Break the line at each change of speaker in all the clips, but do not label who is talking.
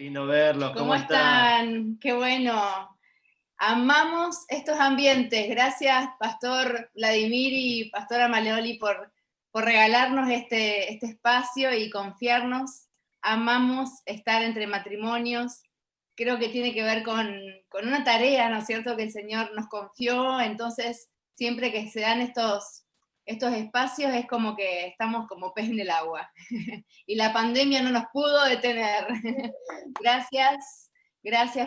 Lindo verlos,
¿Cómo
están?
están? Qué bueno. Amamos estos ambientes. Gracias, Pastor Vladimir y Pastora Maleoli, por regalarnos este espacio y confiarnos. Amamos estar entre matrimonios. Creo que tiene que ver con una tarea, ¿no es cierto?, que el Señor nos confió. Entonces, siempre que se dan estos espacios es como que estamos como pez en el agua. Y la pandemia no nos pudo detener. Gracias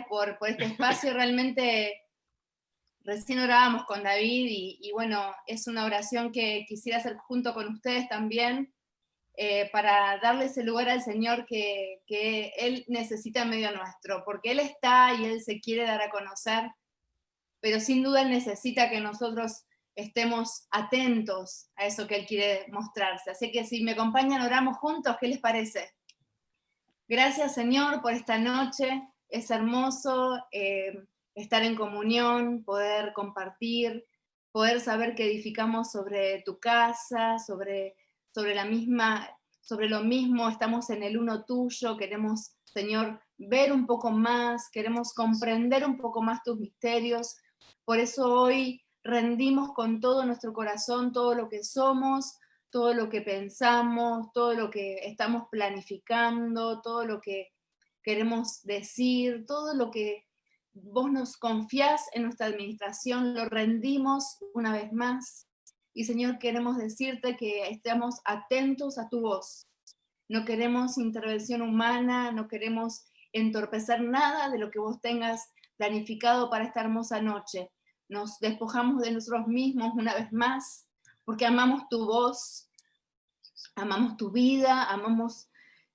por este espacio. Realmente recién orábamos con David y bueno, es una oración que quisiera hacer junto con ustedes también, para darle ese lugar al Señor que Él necesita en medio nuestro, porque Él está y Él se quiere dar a conocer, pero sin duda Él necesita que nosotros estemos atentos a eso que Él quiere mostrarse. Así que si me acompañan, oramos juntos, ¿qué les parece? Gracias, Señor, por esta noche. Es hermoso estar en comunión, poder compartir, poder saber que edificamos sobre tu casa, sobre lo mismo, estamos en el uno tuyo, queremos, Señor, ver un poco más, queremos comprender un poco más tus misterios. Por eso hoy rendimos con todo nuestro corazón todo lo que somos, todo lo que pensamos, todo lo que estamos planificando, todo lo que queremos decir, todo lo que vos nos confiás en nuestra administración, lo rendimos una vez más. Y Señor, queremos decirte que estemos atentos a tu voz. No queremos intervención humana, no queremos entorpecer nada de lo que vos tengas planificado para esta hermosa noche. Nos despojamos de nosotros mismos una vez más, porque amamos tu voz, amamos tu vida, amamos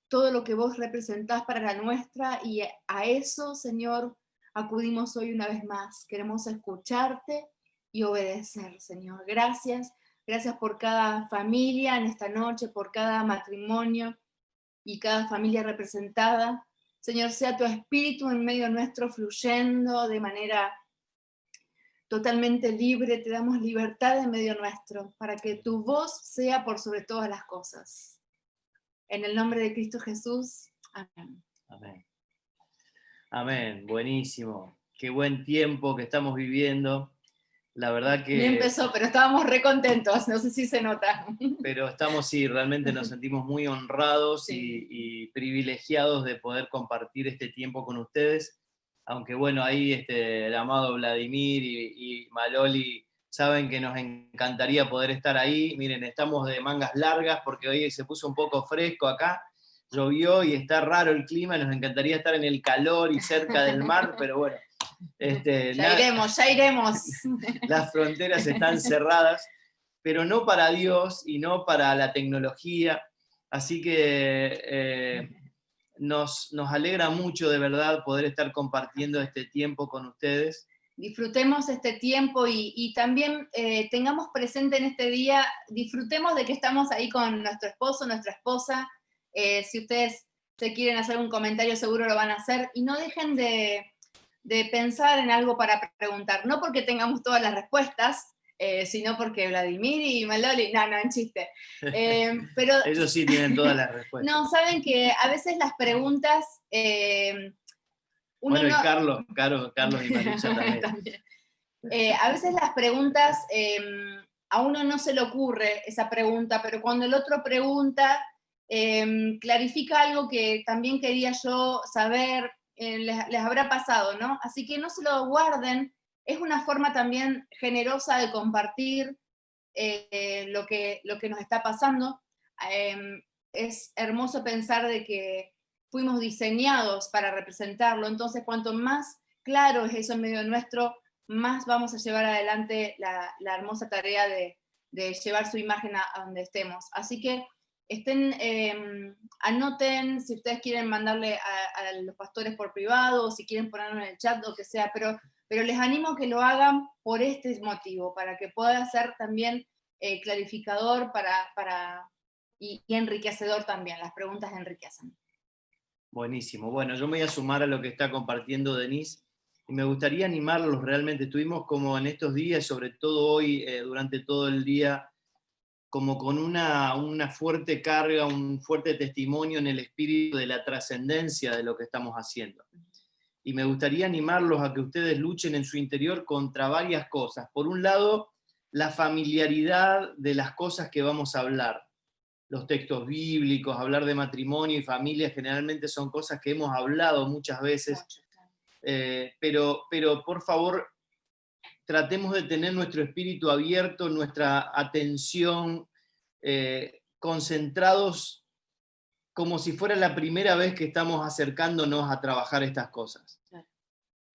todo lo que vos representás para la nuestra, y a eso, Señor, acudimos hoy una vez más. Queremos escucharte y obedecer, Señor. Gracias por cada familia en esta noche, por cada matrimonio y cada familia representada. Señor, sea tu espíritu en medio nuestro fluyendo de manera totalmente libre, te damos libertad en medio nuestro, para que tu voz sea por sobre todas las cosas. En el nombre de Cristo Jesús, amén.
Amén. Amén, buenísimo. Qué buen tiempo que estamos viviendo. La verdad que...
Ni empezó, pero estábamos re contentos, no sé si se nota.
Pero estamos, sí, realmente nos sentimos muy honrados
Sí.
y privilegiados de poder compartir este tiempo con ustedes. Aunque bueno, ahí el amado Vladimir y Maloli saben que nos encantaría poder estar ahí. Miren, estamos de mangas largas porque hoy se puso un poco fresco acá, llovió y está raro el clima, nos encantaría estar en el calor y cerca del mar, pero bueno.
Ya iremos.
Las fronteras están cerradas, pero no para Dios y no para la tecnología. Así que nos alegra mucho de verdad poder estar compartiendo este tiempo con ustedes.
Disfrutemos este tiempo y también tengamos presente en este día, disfrutemos de que estamos ahí con nuestro esposo, nuestra esposa. Si ustedes se quieren hacer un comentario, seguro lo van a hacer. Y no dejen de pensar en algo para preguntar. No porque tengamos todas las respuestas, sino porque Vladimir y Maloli, no, en chiste. Pero
ellos sí tienen todas las respuestas.
No, saben que a veces las preguntas...
bueno, y Carlos y Marucha también.
también. A veces las preguntas, a uno no se le ocurre esa pregunta, pero cuando el otro pregunta, clarifica algo que también quería yo saber, les habrá pasado, ¿no? Así que no se lo guarden, es una forma también generosa de compartir lo que nos está pasando. Es hermoso pensar de que fuimos diseñados para representarlo, entonces cuanto más claro es eso en medio nuestro, más vamos a llevar adelante la hermosa tarea de llevar su imagen a donde estemos. Así que anoten si ustedes quieren mandarle a los pastores por privado, o si quieren ponerlo en el chat, lo que sea, pero les animo a que lo hagan por este motivo, para que pueda ser también clarificador y enriquecedor también. Las preguntas enriquecen.
Buenísimo. Bueno, yo me voy a sumar a lo que está compartiendo Denise y me gustaría animarlos realmente. Estuvimos como en estos días, sobre todo hoy, durante todo el día, como con una fuerte carga, un fuerte testimonio en el espíritu de la trascendencia de lo que estamos haciendo. Y me gustaría animarlos a que ustedes luchen en su interior contra varias cosas. Por un lado, la familiaridad de las cosas que vamos a hablar. Los textos bíblicos, hablar de matrimonio y familia, generalmente son cosas que hemos hablado muchas veces, pero por favor, tratemos de tener nuestro espíritu abierto, nuestra atención, concentrados como si fuera la primera vez que estamos acercándonos a trabajar estas cosas. Claro.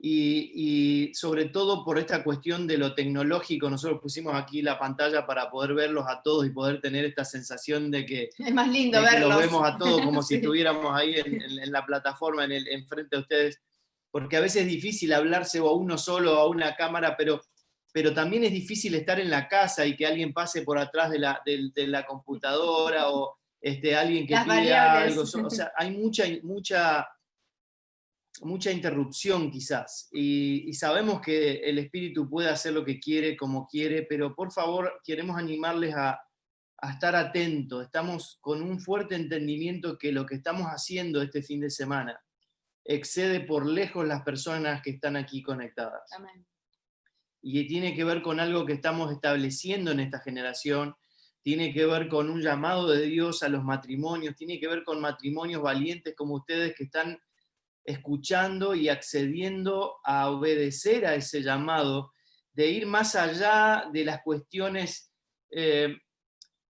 Y sobre todo por esta cuestión de lo tecnológico, nosotros pusimos aquí la pantalla para poder verlos a todos y poder tener esta sensación de que,
es más lindo verlos.
Que los vemos a todos como
sí.
si estuviéramos ahí en la plataforma, enfrente de ustedes, porque a veces es difícil hablarse o a uno solo o a una cámara, pero también es difícil estar en la casa y que alguien pase por atrás de la computadora o alguien que pide algo. O sea, hay mucha interrupción quizás, y sabemos que el Espíritu puede hacer lo que quiere, como quiere, pero por favor queremos animarles a estar atentos. Estamos con un fuerte entendimiento que lo que estamos haciendo este fin de semana excede por lejos las personas que están aquí conectadas.
Amén.
Y tiene que ver con algo que estamos estableciendo en esta generación, tiene que ver con un llamado de Dios a los matrimonios, tiene que ver con matrimonios valientes como ustedes que están escuchando y accediendo a obedecer a ese llamado, de ir más allá de las cuestiones que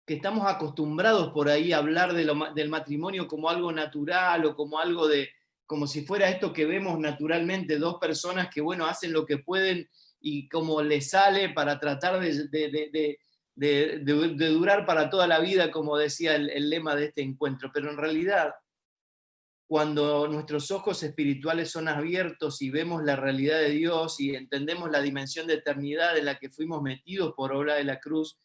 estamos acostumbrados por ahí a hablar del matrimonio como algo natural o como si fuera esto que vemos naturalmente, dos personas que, bueno, hacen lo que pueden y como les sale para tratar de durar para toda la vida, como decía el lema de este encuentro. Pero en realidad, cuando nuestros ojos espirituales son abiertos y vemos la realidad de Dios y entendemos la dimensión de eternidad en la que fuimos metidos por obra de la cruz,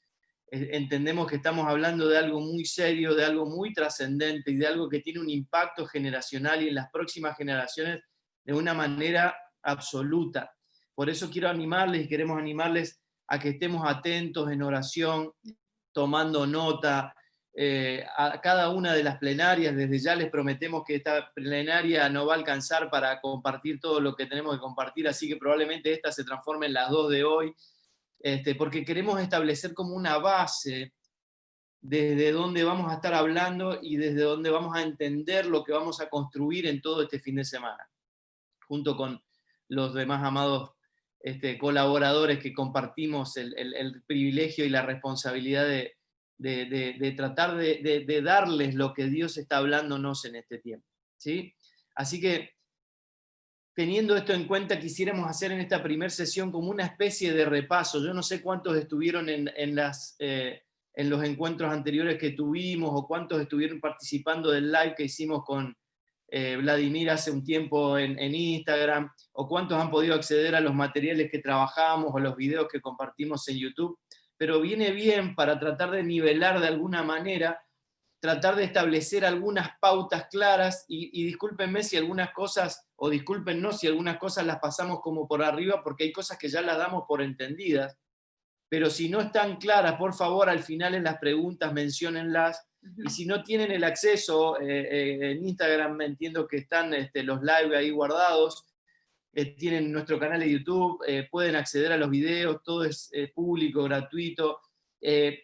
entendemos que estamos hablando de algo muy serio, de algo muy trascendente y de algo que tiene un impacto generacional y en las próximas generaciones de una manera absoluta. Por eso quiero animarles y queremos animarles a que estemos atentos en oración, tomando nota, a cada una de las plenarias. Desde ya les prometemos que esta plenaria no va a alcanzar para compartir todo lo que tenemos que compartir, así que probablemente esta se transforme en las 2 de hoy, porque queremos establecer como una base desde donde vamos a estar hablando y desde donde vamos a entender lo que vamos a construir en todo este fin de semana, junto con los demás amados colaboradores que compartimos el privilegio y la responsabilidad de tratar de darles lo que Dios está hablándonos en este tiempo, ¿sí? Así que, teniendo esto en cuenta, quisiéramos hacer en esta primera sesión como una especie de repaso. Yo no sé cuántos estuvieron en los encuentros anteriores que tuvimos o cuántos estuvieron participando del live que hicimos con Vladimir hace un tiempo en Instagram, o cuántos han podido acceder a los materiales que trabajamos o los videos que compartimos en YouTube. Pero viene bien para tratar de nivelar de alguna manera, tratar de establecer algunas pautas claras, y discúlpenme si algunas cosas, o discúlpennos si algunas cosas las pasamos como por arriba, porque hay cosas que ya las damos por entendidas, pero si no están claras, por favor, al final en las preguntas menciónenlas, y si no tienen el acceso, en Instagram me entiendo que están los live ahí guardados, tienen nuestro canal de YouTube, pueden acceder a los videos, todo es público, gratuito,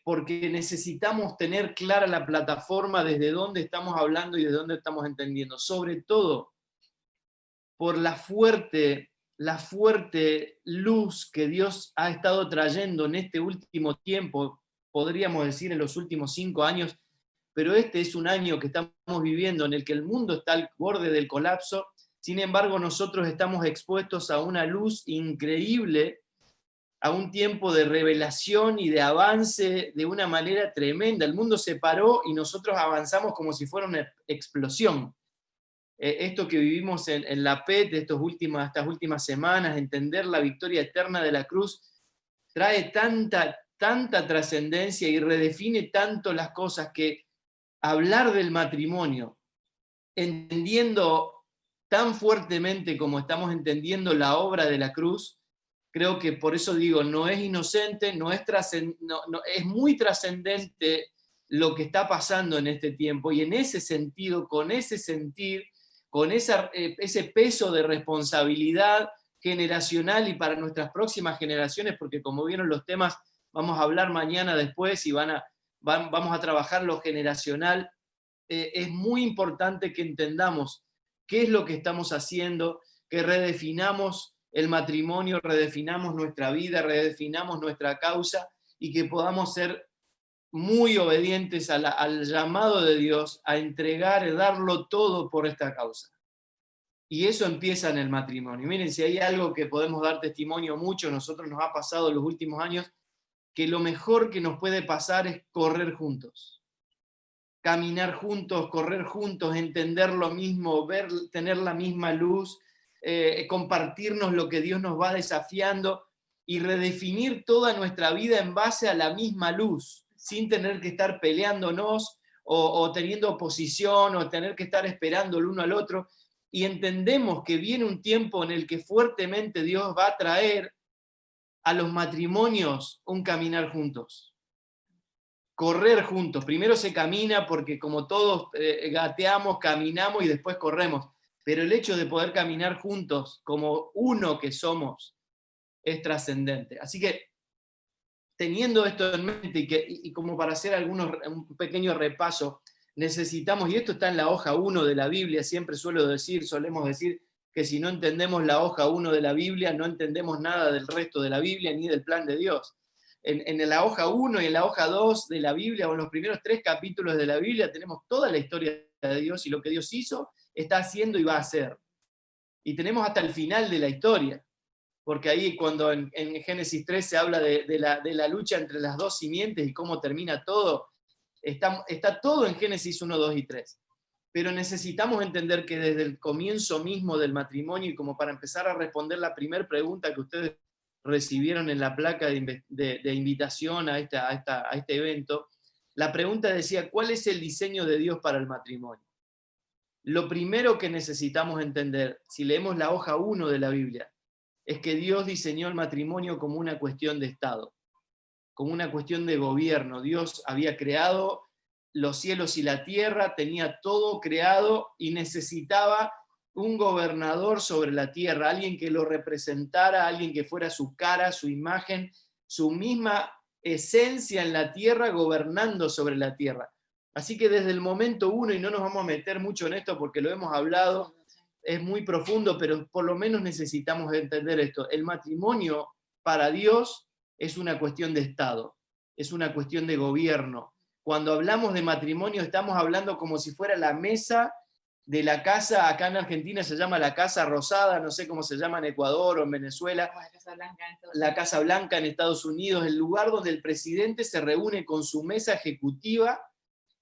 porque necesitamos tener clara la plataforma desde dónde estamos hablando y desde dónde estamos entendiendo, sobre todo por la fuerte luz que Dios ha estado trayendo en este último tiempo, podríamos decir en los últimos 5 años, pero este es un año que estamos viviendo en el que el mundo está al borde del colapso. Sin embargo, nosotros estamos expuestos a una luz increíble, a un tiempo de revelación y de avance de una manera tremenda. El mundo se paró y nosotros avanzamos como si fuera una explosión. Esto que vivimos en la PET estas últimas semanas, entender la victoria eterna de la cruz, trae tanta trascendencia y redefine tanto las cosas, que hablar del matrimonio, entendiendo tan fuertemente como estamos entendiendo la obra de la cruz, creo que por eso digo, no es inocente, es muy trascendente lo que está pasando en este tiempo, y en ese sentido, con ese sentir, con ese peso de responsabilidad generacional y para nuestras próximas generaciones, porque como vieron los temas, vamos a hablar mañana después y vamos a trabajar lo generacional, es muy importante que entendamos qué es lo que estamos haciendo, que redefinamos el matrimonio, redefinamos nuestra vida, redefinamos nuestra causa, y que podamos ser muy obedientes al llamado de Dios a entregar, darlo todo por esta causa. Y eso empieza en el matrimonio. Miren, si hay algo que podemos dar testimonio mucho, nosotros nos ha pasado en los últimos años, que lo mejor que nos puede pasar es correr juntos. Caminar juntos, correr juntos, entender lo mismo, tener la misma luz, compartirnos lo que Dios nos va desafiando y redefinir toda nuestra vida en base a la misma luz, sin tener que estar peleándonos o teniendo oposición o tener que estar esperando el uno al otro. Y entendemos que viene un tiempo en el que fuertemente Dios va a traer a los matrimonios un caminar juntos. Correr juntos. Primero se camina porque como todos gateamos, caminamos y después corremos. Pero el hecho de poder caminar juntos como uno que somos es trascendente. Así que teniendo esto en mente y como para hacer un pequeño repaso, necesitamos, y esto está en la hoja 1 de la Biblia, solemos decir que si no entendemos la hoja 1 de la Biblia, no entendemos nada del resto de la Biblia ni del plan de Dios. En la hoja 1 y en la hoja 2 de la Biblia, o en los primeros 3 capítulos de la Biblia, tenemos toda la historia de Dios y lo que Dios hizo, está haciendo y va a hacer. Y tenemos hasta el final de la historia, porque ahí cuando en Génesis 3 se habla de la lucha entre las dos simientes y cómo termina todo, está todo en Génesis 1, 2 y 3. Pero necesitamos entender que desde el comienzo mismo del matrimonio, y como para empezar a responder la primera pregunta que ustedes recibieron en la placa de invitación a este evento, la pregunta decía, ¿cuál es el diseño de Dios para el matrimonio? Lo primero que necesitamos entender, si leemos la hoja 1 de la Biblia, es que Dios diseñó el matrimonio como una cuestión de Estado, como una cuestión de gobierno. Dios había creado los cielos y la tierra, tenía todo creado y necesitaba un gobernador sobre la tierra, alguien que lo representara, alguien que fuera su cara, su imagen, su misma esencia en la tierra, gobernando sobre la tierra. Así que desde el momento 1, y no nos vamos a meter mucho en esto porque lo hemos hablado, es muy profundo, pero por lo menos necesitamos entender esto. El matrimonio para Dios es una cuestión de Estado, es una cuestión de gobierno. Cuando hablamos de matrimonio estamos hablando como si fuera la mesa de la casa, acá en Argentina se llama la Casa Rosada, no sé cómo se llama en Ecuador o en Venezuela, la Casa Blanca en Estados Unidos, el lugar donde el presidente se reúne con su mesa ejecutiva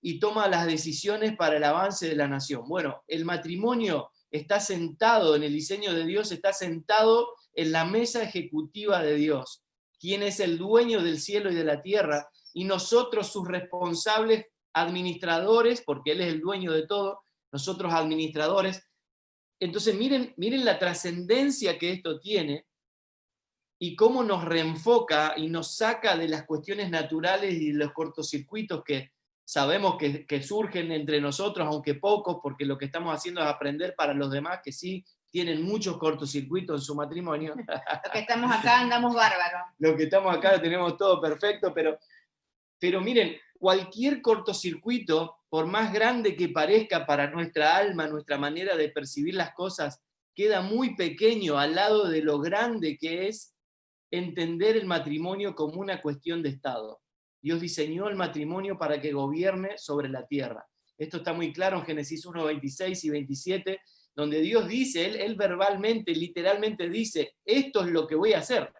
y toma las decisiones para el avance de la nación. Bueno, el matrimonio está sentado en el diseño de Dios, está sentado en la mesa ejecutiva de Dios, quien es el dueño del cielo y de la tierra, y nosotros sus responsables administradores, porque Él es el dueño de todo, nosotros administradores. Entonces miren la trascendencia que esto tiene y cómo nos reenfoca y nos saca de las cuestiones naturales y de los cortocircuitos que sabemos que surgen entre nosotros, aunque pocos, porque lo que estamos haciendo es aprender para los demás que sí tienen muchos cortocircuitos en su matrimonio.
Los que estamos acá andamos bárbaros.
Los que estamos acá tenemos todo perfecto, pero miren, cualquier cortocircuito, por más grande que parezca para nuestra alma, nuestra manera de percibir las cosas, queda muy pequeño al lado de lo grande que es entender el matrimonio como una cuestión de Estado. Dios diseñó el matrimonio para que gobierne sobre la tierra. Esto está muy claro en Génesis 1, 26 y 27, donde Dios dice, él verbalmente, literalmente dice, esto es lo que voy a hacer.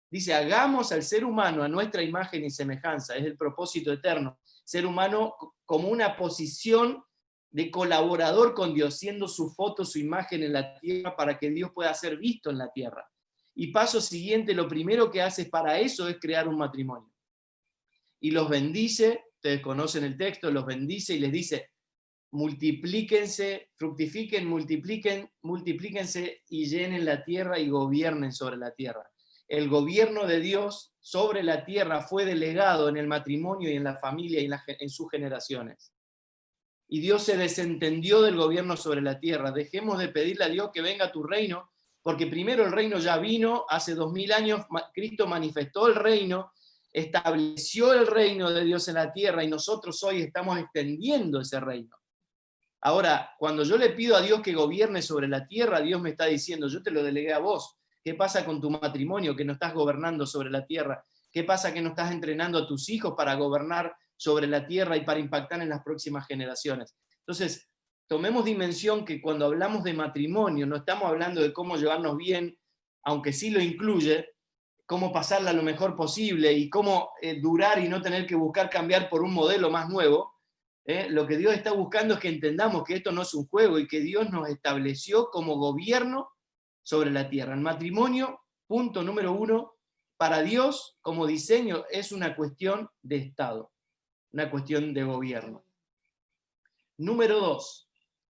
Dice, hagamos al ser humano a nuestra imagen y semejanza, es el propósito eterno. Ser humano como una posición de colaborador con Dios, siendo su foto, su imagen en la tierra, para que Dios pueda ser visto en la tierra. Y paso siguiente, lo primero que hace para eso es crear un matrimonio. Y los bendice, ustedes conocen el texto, los bendice y les dice, multiplíquense, fructifiquen, multiplíquense y llenen la tierra y gobiernen sobre la tierra. el gobierno de Dios sobre la tierra fue delegado en el matrimonio y en la familia y en sus generaciones. Y Dios se desentendió del gobierno sobre la tierra. Dejemos de pedirle a Dios que venga tu reino, porque primero el reino ya vino, hace 2000 años Cristo manifestó el reino, estableció el reino de Dios en la tierra y nosotros hoy estamos extendiendo ese reino. Ahora, cuando yo le pido a Dios que gobierne sobre la tierra, Dios me está diciendo, yo te lo delegué a vos. ¿Qué pasa con tu matrimonio que no estás gobernando sobre la tierra? ¿Qué pasa que no estás entrenando a tus hijos para gobernar sobre la tierra y para impactar en las próximas generaciones? Entonces, tomemos dimensión que cuando hablamos de matrimonio no estamos hablando de cómo llevarnos bien, aunque sí lo incluye, cómo pasarla lo mejor posible y cómo durar y no tener que buscar cambiar por un modelo más nuevo. Lo que Dios está buscando es que entendamos que esto no es un juego y que Dios nos estableció como gobierno sobre la tierra. El matrimonio, punto número 1, para Dios como diseño es una cuestión de Estado, una cuestión de gobierno. Número 2,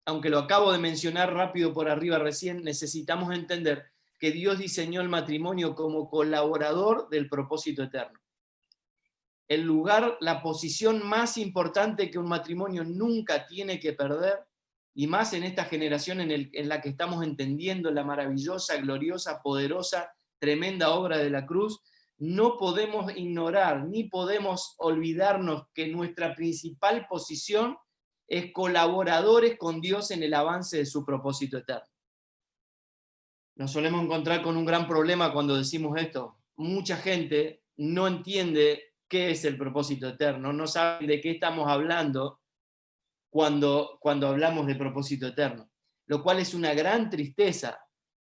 aunque lo acabo de mencionar rápido por arriba recién, necesitamos entender que Dios diseñó el matrimonio como colaborador del propósito eterno. El lugar, la posición más importante que un matrimonio nunca tiene que perder, y más en esta generación en la que estamos entendiendo la maravillosa, gloriosa, poderosa, tremenda obra de la cruz, no podemos ignorar ni podemos olvidarnos que nuestra principal posición es colaboradores con Dios en el avance de su propósito eterno. Nos solemos encontrar con un gran problema cuando decimos esto. Mucha gente no entiende qué es el propósito eterno, no saben de qué estamos hablando cuando hablamos de propósito eterno, lo cual es una gran tristeza,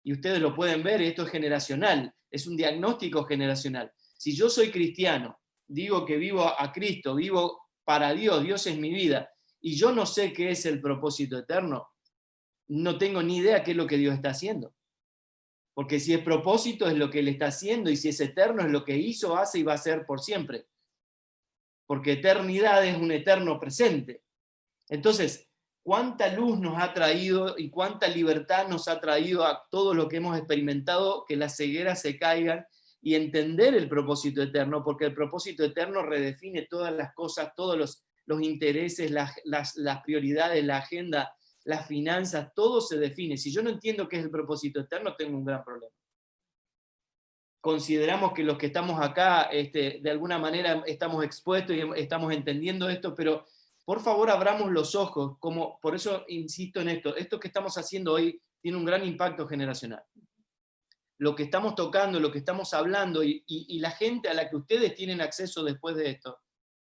y ustedes lo pueden ver, esto es generacional, es un diagnóstico generacional. Si yo soy cristiano, digo que vivo a Cristo, vivo para Dios, Dios es mi vida, y yo no sé qué es el propósito eterno, no tengo ni idea qué es lo que Dios está haciendo. Porque si es propósito es lo que Él está haciendo, y si es eterno es lo que hizo, hace y va a ser por siempre. Porque eternidad es un eterno presente. Entonces, ¿cuánta luz nos ha traído y cuánta libertad nos ha traído a todo lo que hemos experimentado, que las cegueras se caigan y entender el propósito eterno? Porque el propósito eterno redefine todas las cosas, todos los intereses, las prioridades, la agenda, las finanzas, todo se define. Si yo no entiendo qué es el propósito eterno, tengo un gran problema. Consideramos que los que estamos acá, de alguna manera estamos expuestos y estamos entendiendo esto, pero por favor abramos los ojos, por eso insisto en esto que estamos haciendo hoy tiene un gran impacto generacional. Lo que estamos tocando, lo que estamos hablando y la gente a la que ustedes tienen acceso después de esto,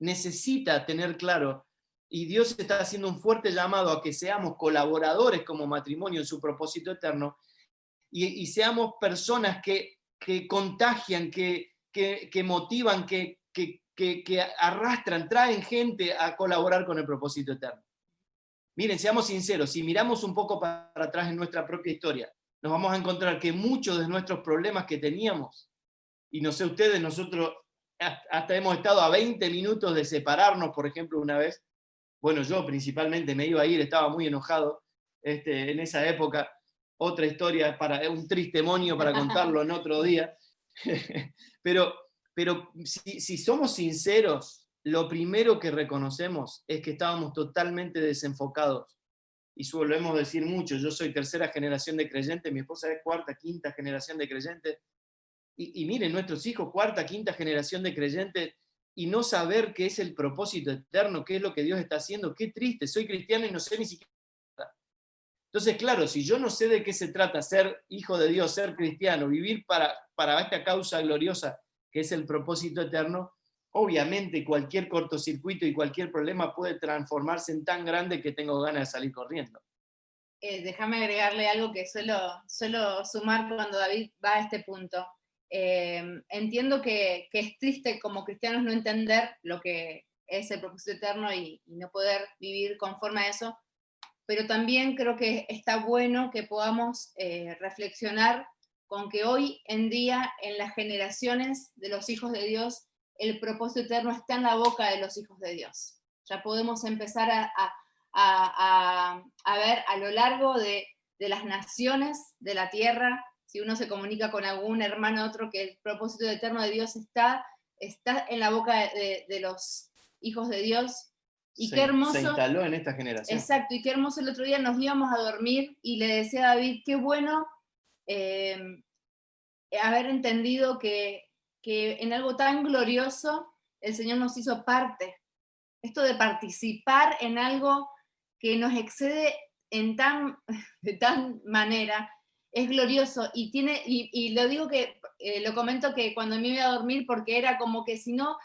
necesita tener claro, y Dios está haciendo un fuerte llamado a que seamos colaboradores como matrimonio en su propósito eterno, y seamos personas que contagian, que motivan, que arrastran, traen gente a colaborar con el propósito eterno. Miren, seamos sinceros, si miramos un poco para atrás en nuestra propia historia, nos vamos a encontrar que muchos de nuestros problemas que teníamos, y no sé ustedes, nosotros hasta hemos estado a 20 minutos de separarnos, por ejemplo, una vez. Bueno, yo principalmente me iba a ir, estaba muy enojado en esa época. Otra historia, un tristemonio para contarlo en otro día. pero si somos sinceros, lo primero que reconocemos es que estábamos totalmente desenfocados. Y solemos decir mucho, yo soy tercera generación de creyentes, mi esposa es cuarta, quinta generación de creyentes. Y miren, nuestros hijos, cuarta, quinta generación de creyentes, y no saber qué es el propósito eterno, qué es lo que Dios está haciendo, qué triste, soy cristiano y no sé ni siquiera. Entonces, claro, si yo no sé de qué se trata ser hijo de Dios, ser cristiano, vivir para esta causa gloriosa que es el propósito eterno, obviamente cualquier cortocircuito y cualquier problema puede transformarse en tan grande que tengo ganas de salir corriendo.
Déjame agregarle algo que suelo sumar cuando David va a este punto. Entiendo que es triste como cristianos no entender lo que es el propósito eterno y no poder vivir conforme a eso, pero también creo que está bueno que podamos reflexionar con que hoy en día en las generaciones de los hijos de Dios el propósito eterno está en la boca de los hijos de Dios. Ya podemos empezar a ver a lo largo de las naciones de la tierra si uno se comunica con algún hermano otro, que el propósito eterno de Dios está en la boca de los hijos de Dios. Y qué hermoso.
Se instaló en esta generación.
Exacto, y qué hermoso. El otro día nos íbamos a dormir y le decía a David, qué bueno haber entendido que en algo tan glorioso el Señor nos hizo parte. Esto de participar en algo que nos excede de tan manera, es glorioso. Y lo digo lo comento que cuando me iba a dormir, porque era como que si no,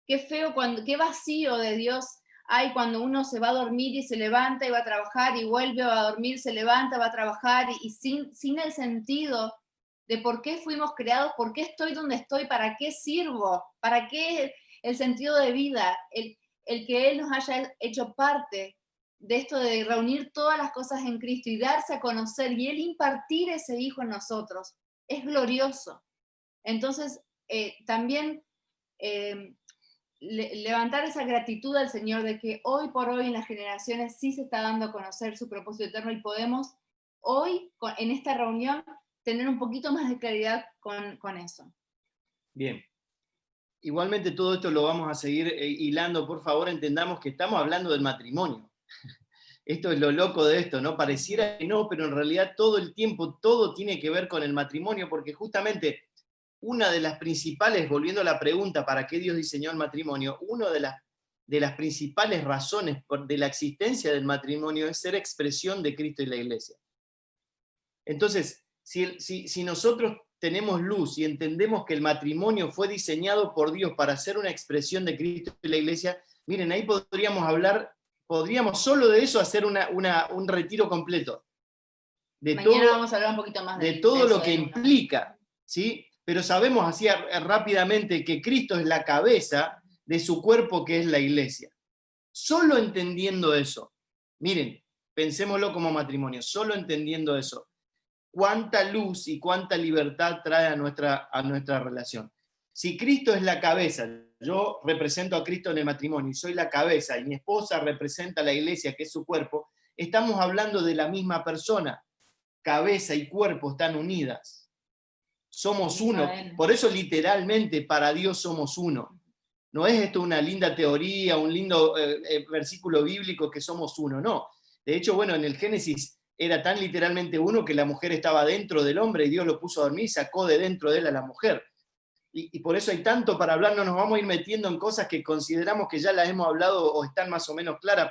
qué feo, qué vacío de Dios hay cuando uno se va a dormir y se levanta y va a trabajar y vuelve a dormir, se levanta, va a trabajar y sin el sentido de por qué fuimos creados, por qué estoy donde estoy, para qué sirvo, para qué el sentido de vida, el que Él nos haya hecho parte de esto de reunir todas las cosas en Cristo y darse a conocer y Él impartir ese Hijo en nosotros, es glorioso. Entonces, también levantar esa gratitud al Señor de que hoy por hoy en las generaciones sí se está dando a conocer su propósito eterno y podemos hoy, en esta reunión, tener un poquito más de claridad con eso.
Bien. Igualmente todo esto lo vamos a seguir hilando, por favor, entendamos que estamos hablando del matrimonio. Esto es lo loco de esto, ¿no? Pareciera que no, pero en realidad todo el tiempo todo tiene que ver con el matrimonio, porque justamente una de las principales, volviendo a la pregunta, ¿para qué Dios diseñó el matrimonio? Una de las principales razones de la existencia del matrimonio es ser expresión de Cristo y la Iglesia. Entonces, si nosotros tenemos luz y entendemos que el matrimonio fue diseñado por Dios para ser una expresión de Cristo y la Iglesia, miren, ahí podríamos solo de eso hacer un retiro completo.
Mañana vamos a hablar un poquito más
de todo lo que implica, ¿sí? Pero sabemos así rápidamente que Cristo es la cabeza de su cuerpo, que es la Iglesia. Solo entendiendo eso, miren, pensémoslo como matrimonio, solo entendiendo eso, cuánta luz y cuánta libertad trae a nuestra relación. Si Cristo es la cabeza, yo represento a Cristo en el matrimonio y soy la cabeza, y mi esposa representa a la Iglesia, que es su cuerpo, estamos hablando de la misma persona. Cabeza y cuerpo están unidas. Somos uno. Por eso literalmente para Dios somos uno. No es esto una linda teoría, un lindo versículo bíblico que somos uno, no. De hecho, bueno, en el Génesis era tan literalmente uno que la mujer estaba dentro del hombre y Dios lo puso a dormir y sacó de dentro de él a la mujer. Y por eso hay tanto para hablar, no nos vamos a ir metiendo en cosas que consideramos que ya las hemos hablado o están más o menos claras,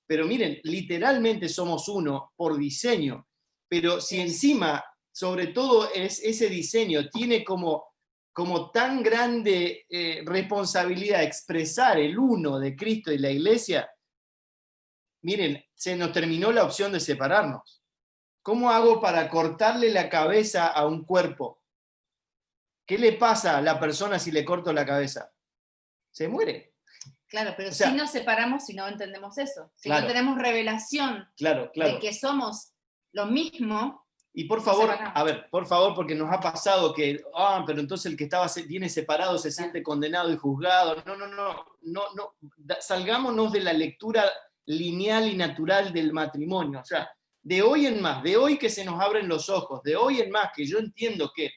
pero miren, literalmente somos uno por diseño. Pero si encima, sobre todo ese diseño, tiene como tan grande responsabilidad expresar el uno de Cristo y la Iglesia, miren, se nos terminó la opción de separarnos. ¿Cómo hago para cortarle la cabeza a un cuerpo? ¿Qué le pasa a la persona si le corto la cabeza? Se muere.
Claro, pero si nos separamos si no entendemos eso. Si no tenemos revelación de que somos lo mismo.
Y por favor, por favor, porque nos ha pasado que, pero entonces el que viene separado se siente condenado y juzgado. No. Salgámonos de la lectura lineal y natural del matrimonio. O sea, de hoy en más, de hoy que se nos abren los ojos, de hoy en más que yo entiendo que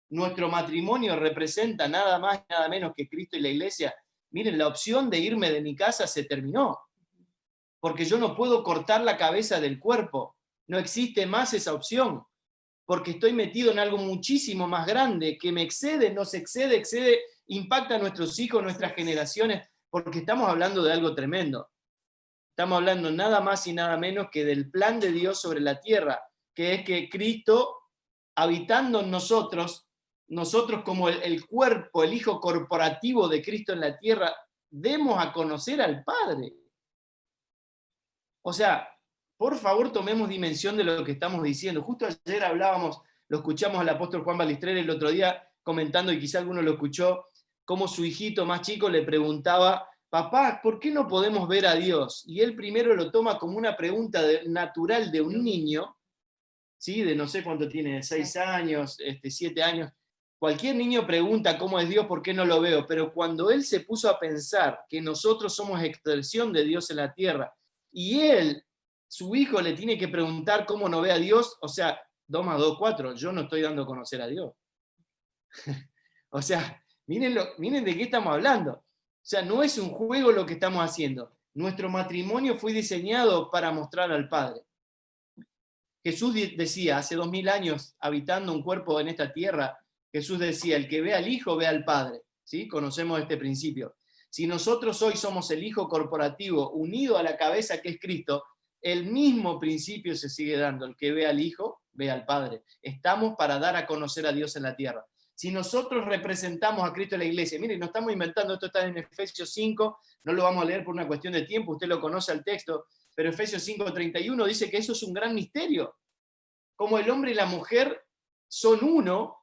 nuestro matrimonio representa nada más y nada menos que Cristo y la Iglesia, miren, la opción de irme de mi casa se terminó. Porque yo no puedo cortar la cabeza del cuerpo. No existe más esa opción. Porque estoy metido en algo muchísimo más grande, que me excede, nos excede, impacta a nuestros hijos, nuestras generaciones, porque estamos hablando de algo tremendo. Estamos hablando nada más y nada menos que del plan de Dios sobre la tierra, que es que Cristo, habitando en nosotros como el cuerpo, el hijo corporativo de Cristo en la tierra, demos a conocer al Padre. O sea, por favor tomemos dimensión de lo que estamos diciendo. Justo ayer lo escuchamos al apóstol Juan Balistreri el otro día comentando, y quizá alguno lo escuchó, cómo su hijito más chico le preguntaba, papá, ¿por qué no podemos ver a Dios? Y él primero lo toma como una pregunta natural de un niño, ¿sí? De no sé cuánto tiene, 6 años, 7 años. Cualquier niño pregunta cómo es Dios, ¿por qué no lo veo? Pero cuando él se puso a pensar que nosotros somos expresión de Dios en la tierra, y su hijo le tiene que preguntar cómo no ve a Dios, o sea, 2 más 2, 4. Yo no estoy dando a conocer a Dios. O sea, miren de qué estamos hablando. O sea, no es un juego lo que estamos haciendo. Nuestro matrimonio fue diseñado para mostrar al Padre. Jesús decía, hace 2000 años, habitando un cuerpo en esta tierra, Jesús decía, el que ve al Hijo, ve al Padre. ¿Sí? Conocemos este principio. Si nosotros hoy somos el Hijo corporativo unido a la cabeza que es Cristo, el mismo principio se sigue dando. El que ve al Hijo, ve al Padre. Estamos para dar a conocer a Dios en la tierra. Si nosotros representamos a Cristo en la iglesia, miren, no estamos inventando, esto está en Efesios 5, no lo vamos a leer por una cuestión de tiempo, usted lo conoce al texto, pero Efesios 5:31 dice que eso es un gran misterio. Como el hombre y la mujer son uno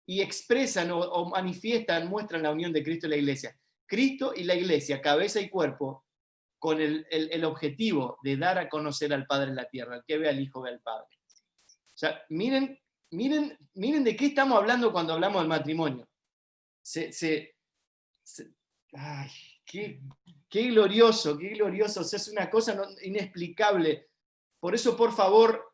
y expresan o manifiestan, muestran la unión de Cristo y la iglesia. Cristo y la iglesia, cabeza y cuerpo, con el objetivo de dar a conocer al Padre en la tierra. El que ve al Hijo, ve al Padre. O sea, miren de qué estamos hablando cuando hablamos del matrimonio. Ay, qué glorioso, qué glorioso. O sea, es una cosa inexplicable. Por eso, por favor,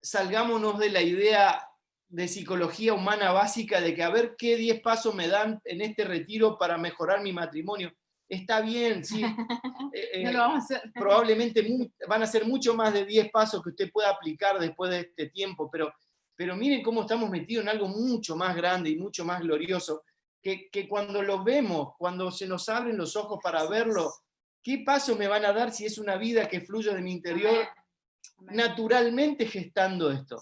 salgámonos de la idea de psicología humana básica de que a ver qué 10 pasos me dan en este retiro para mejorar mi matrimonio. Está bien, sí.
No lo vamos a hacer.
Probablemente van a ser mucho más de 10 pasos que usted pueda aplicar después de este tiempo, pero miren cómo estamos metidos en algo mucho más grande y mucho más glorioso, que cuando lo vemos, cuando se nos abren los ojos para verlo, ¿qué paso me van a dar si es una vida que fluye de mi interior naturalmente gestando esto?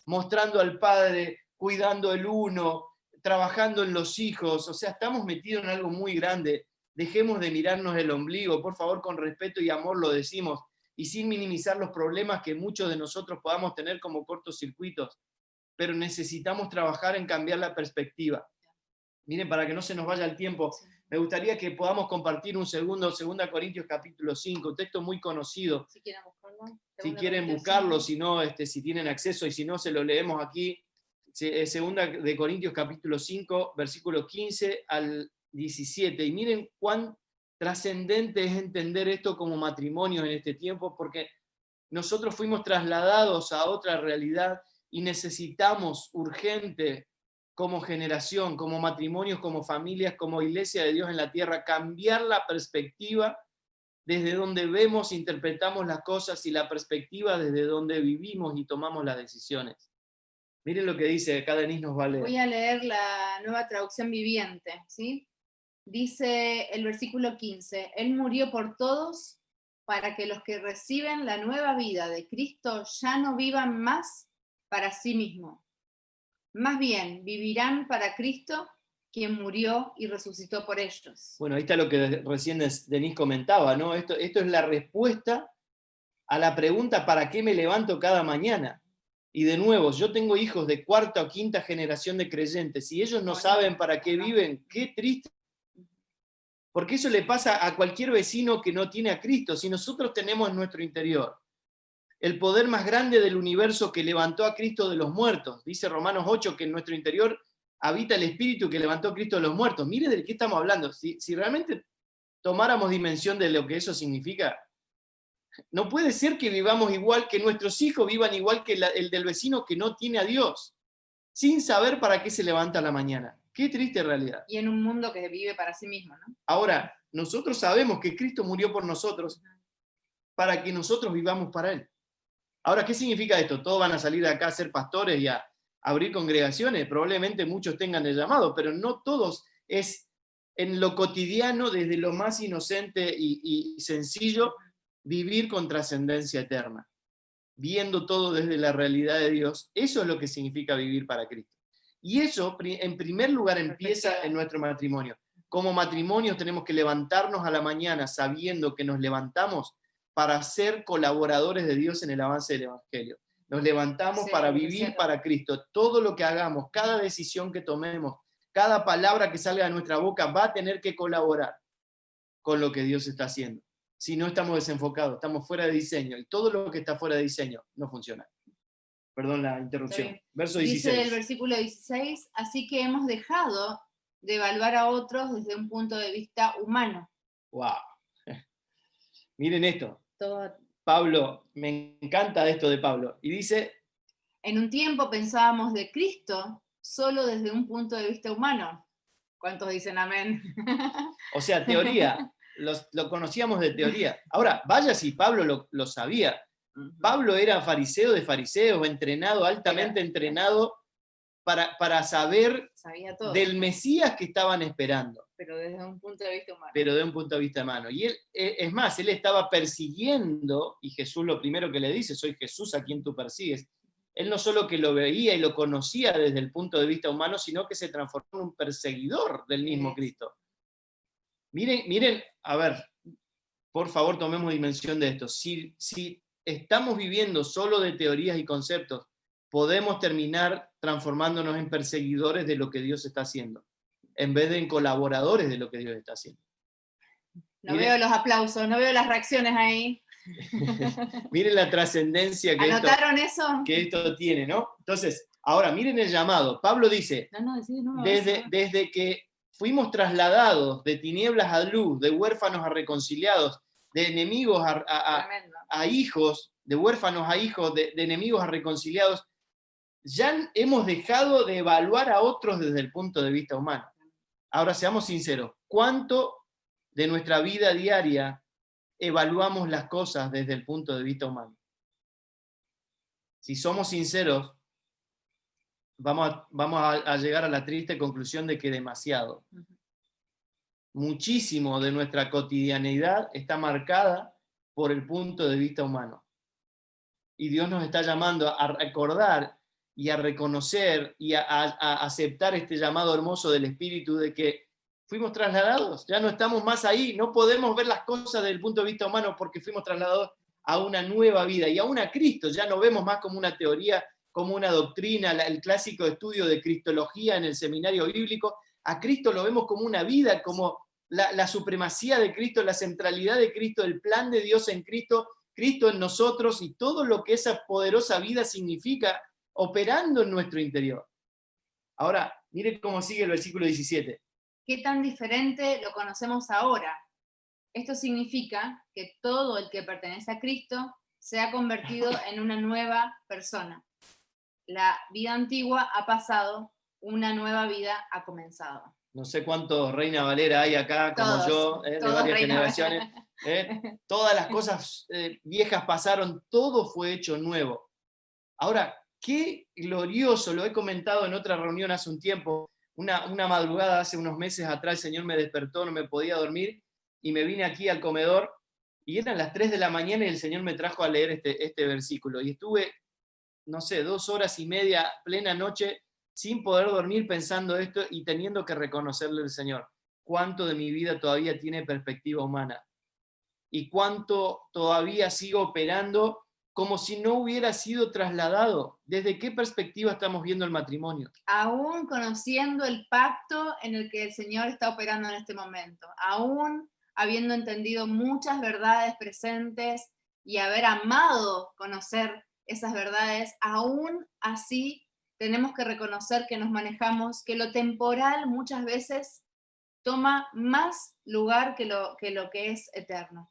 Mostrando al Padre, cuidando el uno, trabajando en los hijos, o sea, estamos metidos en algo muy grande. Dejemos de mirarnos el ombligo, por favor, con respeto y amor lo decimos, y sin minimizar los problemas que muchos de nosotros podamos tener como cortocircuitos, pero necesitamos trabajar en cambiar la perspectiva. Miren, para que no se nos vaya el tiempo, me gustaría que podamos compartir un segundo, 2 Corintios capítulo 5, un texto muy conocido. Si quieren buscarlo, si no, si tienen acceso, y si no, se lo leemos aquí. 2 Corintios capítulo 5, versículo 15 al 17. Y miren cuán trascendente es entender esto como matrimonio en este tiempo, porque nosotros fuimos trasladados a otra realidad y necesitamos urgente, como generación, como matrimonios, como familias, como iglesia de Dios en la tierra, cambiar la perspectiva desde donde vemos, interpretamos las cosas, y la perspectiva desde donde vivimos y tomamos las decisiones. Miren lo que dice, acá Denise nos va a leer.
Voy a leer la Nueva Traducción Viviente, ¿sí? Dice el versículo 15, Él murió por todos para que los que reciben la nueva vida de Cristo ya no vivan más para sí mismos. Más bien, vivirán para Cristo, quien murió y resucitó por ellos.
Bueno, ahí está lo que recién Denise comentaba, ¿no? Esto es la respuesta a la pregunta ¿para qué me levanto cada mañana? Y de nuevo, yo tengo hijos de 4ª o 5ª generación de creyentes, y ellos no saben para qué viven, qué triste. Porque eso le pasa a cualquier vecino que no tiene a Cristo. Si nosotros tenemos en nuestro interior el poder más grande del universo que levantó a Cristo de los muertos, dice Romanos 8 que en nuestro interior habita el Espíritu que levantó a Cristo de los muertos. Mire de qué estamos hablando. Si realmente tomáramos dimensión de lo que eso significa, no puede ser que vivamos igual, que nuestros hijos vivan igual que el del vecino que no tiene a Dios, sin saber para qué se levanta a la mañana. Qué triste realidad.
Y en un mundo que vive para sí mismo, ¿no?
Ahora, nosotros sabemos que Cristo murió por nosotros para que nosotros vivamos para Él. Ahora, ¿qué significa esto? ¿Todos van a salir de acá a ser pastores y a abrir congregaciones? Probablemente muchos tengan el llamado, pero no todos. Es en lo cotidiano, desde lo más inocente y sencillo, vivir con trascendencia eterna, viendo todo desde la realidad de Dios. Eso es lo que significa vivir para Cristo. Y eso, en primer lugar, empieza en nuestro matrimonio. Como matrimonios tenemos que levantarnos a la mañana sabiendo que nos levantamos para ser colaboradores de Dios en el avance del Evangelio. Nos levantamos para vivir para Cristo. Todo lo que hagamos, cada decisión que tomemos, cada palabra que salga de nuestra boca va a tener que colaborar con lo que Dios está haciendo. Si no, estamos desenfocados, estamos fuera de diseño, y todo lo que está fuera de diseño no funciona. Perdón la interrupción. Verso 16.
Dice el versículo 16, así que hemos dejado de evaluar a otros desde un punto de vista humano.
¡Wow! Miren esto.
Todo.
Pablo, me encanta esto de Pablo. Y dice,
En un tiempo pensábamos de Cristo solo desde un punto de vista humano. ¿Cuántos dicen amén?
O sea, teoría, lo conocíamos de teoría. Ahora, vaya si Pablo lo sabía. Pablo era fariseo de fariseos, entrenado, altamente entrenado para saber
Sabía todo,
del Mesías que estaban esperando.
pero desde un punto de vista humano.
Pero de un punto de vista humano. Y él, es más, él estaba persiguiendo, y Jesús lo primero que le dice, soy Jesús a quien tú persigues. Él no solo que lo veía y lo conocía desde el punto de vista humano, sino que se transformó en un perseguidor del mismo Cristo. Miren, a ver, por favor tomemos dimensión de esto. Si estamos viviendo solo de teorías y conceptos, podemos terminar transformándonos en perseguidores de lo que Dios está haciendo, en vez de en colaboradores de lo que Dios está haciendo.
No veo los aplausos, no veo las reacciones ahí.
Miren la trascendencia que esto tiene, ¿no? Entonces, ahora miren el llamado. Pablo dice, desde que fuimos trasladados de tinieblas a luz, de huérfanos a reconciliados, de enemigos a hijos, de huérfanos a hijos, de enemigos a reconciliados, ya hemos dejado de evaluar a otros desde el punto de vista humano. Ahora, seamos sinceros, ¿cuánto de nuestra vida diaria evaluamos las cosas desde el punto de vista humano? Si somos sinceros, vamos a llegar a la triste conclusión de que demasiado. Muchísimo de nuestra cotidianeidad está marcada por el punto de vista humano. Y Dios nos está llamando a recordar y a reconocer y a aceptar este llamado hermoso del Espíritu de que fuimos trasladados, ya no estamos más ahí, no podemos ver las cosas desde el punto de vista humano porque fuimos trasladados a una nueva vida y aún a Cristo, ya no vemos más como una teoría, como una doctrina, el clásico estudio de cristología en el seminario bíblico, a Cristo lo vemos como una vida, como la supremacía de Cristo, la centralidad de Cristo, el plan de Dios en Cristo, Cristo en nosotros y todo lo que esa poderosa vida significa operando en nuestro interior. Ahora, miren cómo sigue el versículo 17.
¿Qué tan diferente lo conocemos ahora? Esto significa que todo el que pertenece a Cristo se ha convertido en una nueva persona. La vida antigua ha pasado, una nueva vida ha comenzado.
No sé cuántos Reina Valera hay acá, como
todos,
yo, de varias generaciones. Todas las cosas viejas pasaron, todo fue hecho nuevo. Ahora, qué glorioso, lo he comentado en otra reunión hace un tiempo, una madrugada hace unos meses atrás el Señor me despertó, no me podía dormir, y me vine aquí al comedor, y eran las 3 de la mañana y el Señor me trajo a leer este versículo, y estuve, no sé, 2 horas y media, plena noche, sin poder dormir pensando esto y teniendo que reconocerle al Señor, cuánto de mi vida todavía tiene perspectiva humana, y cuánto todavía sigo operando como si no hubiera sido trasladado. ¿Desde qué perspectiva estamos viendo el matrimonio?
Aún conociendo el pacto en el que el Señor está operando en este momento, aún habiendo entendido muchas verdades presentes y haber amado conocer esas verdades, aún así tenemos que reconocer que nos manejamos, que lo temporal muchas veces toma más lugar que lo que es eterno.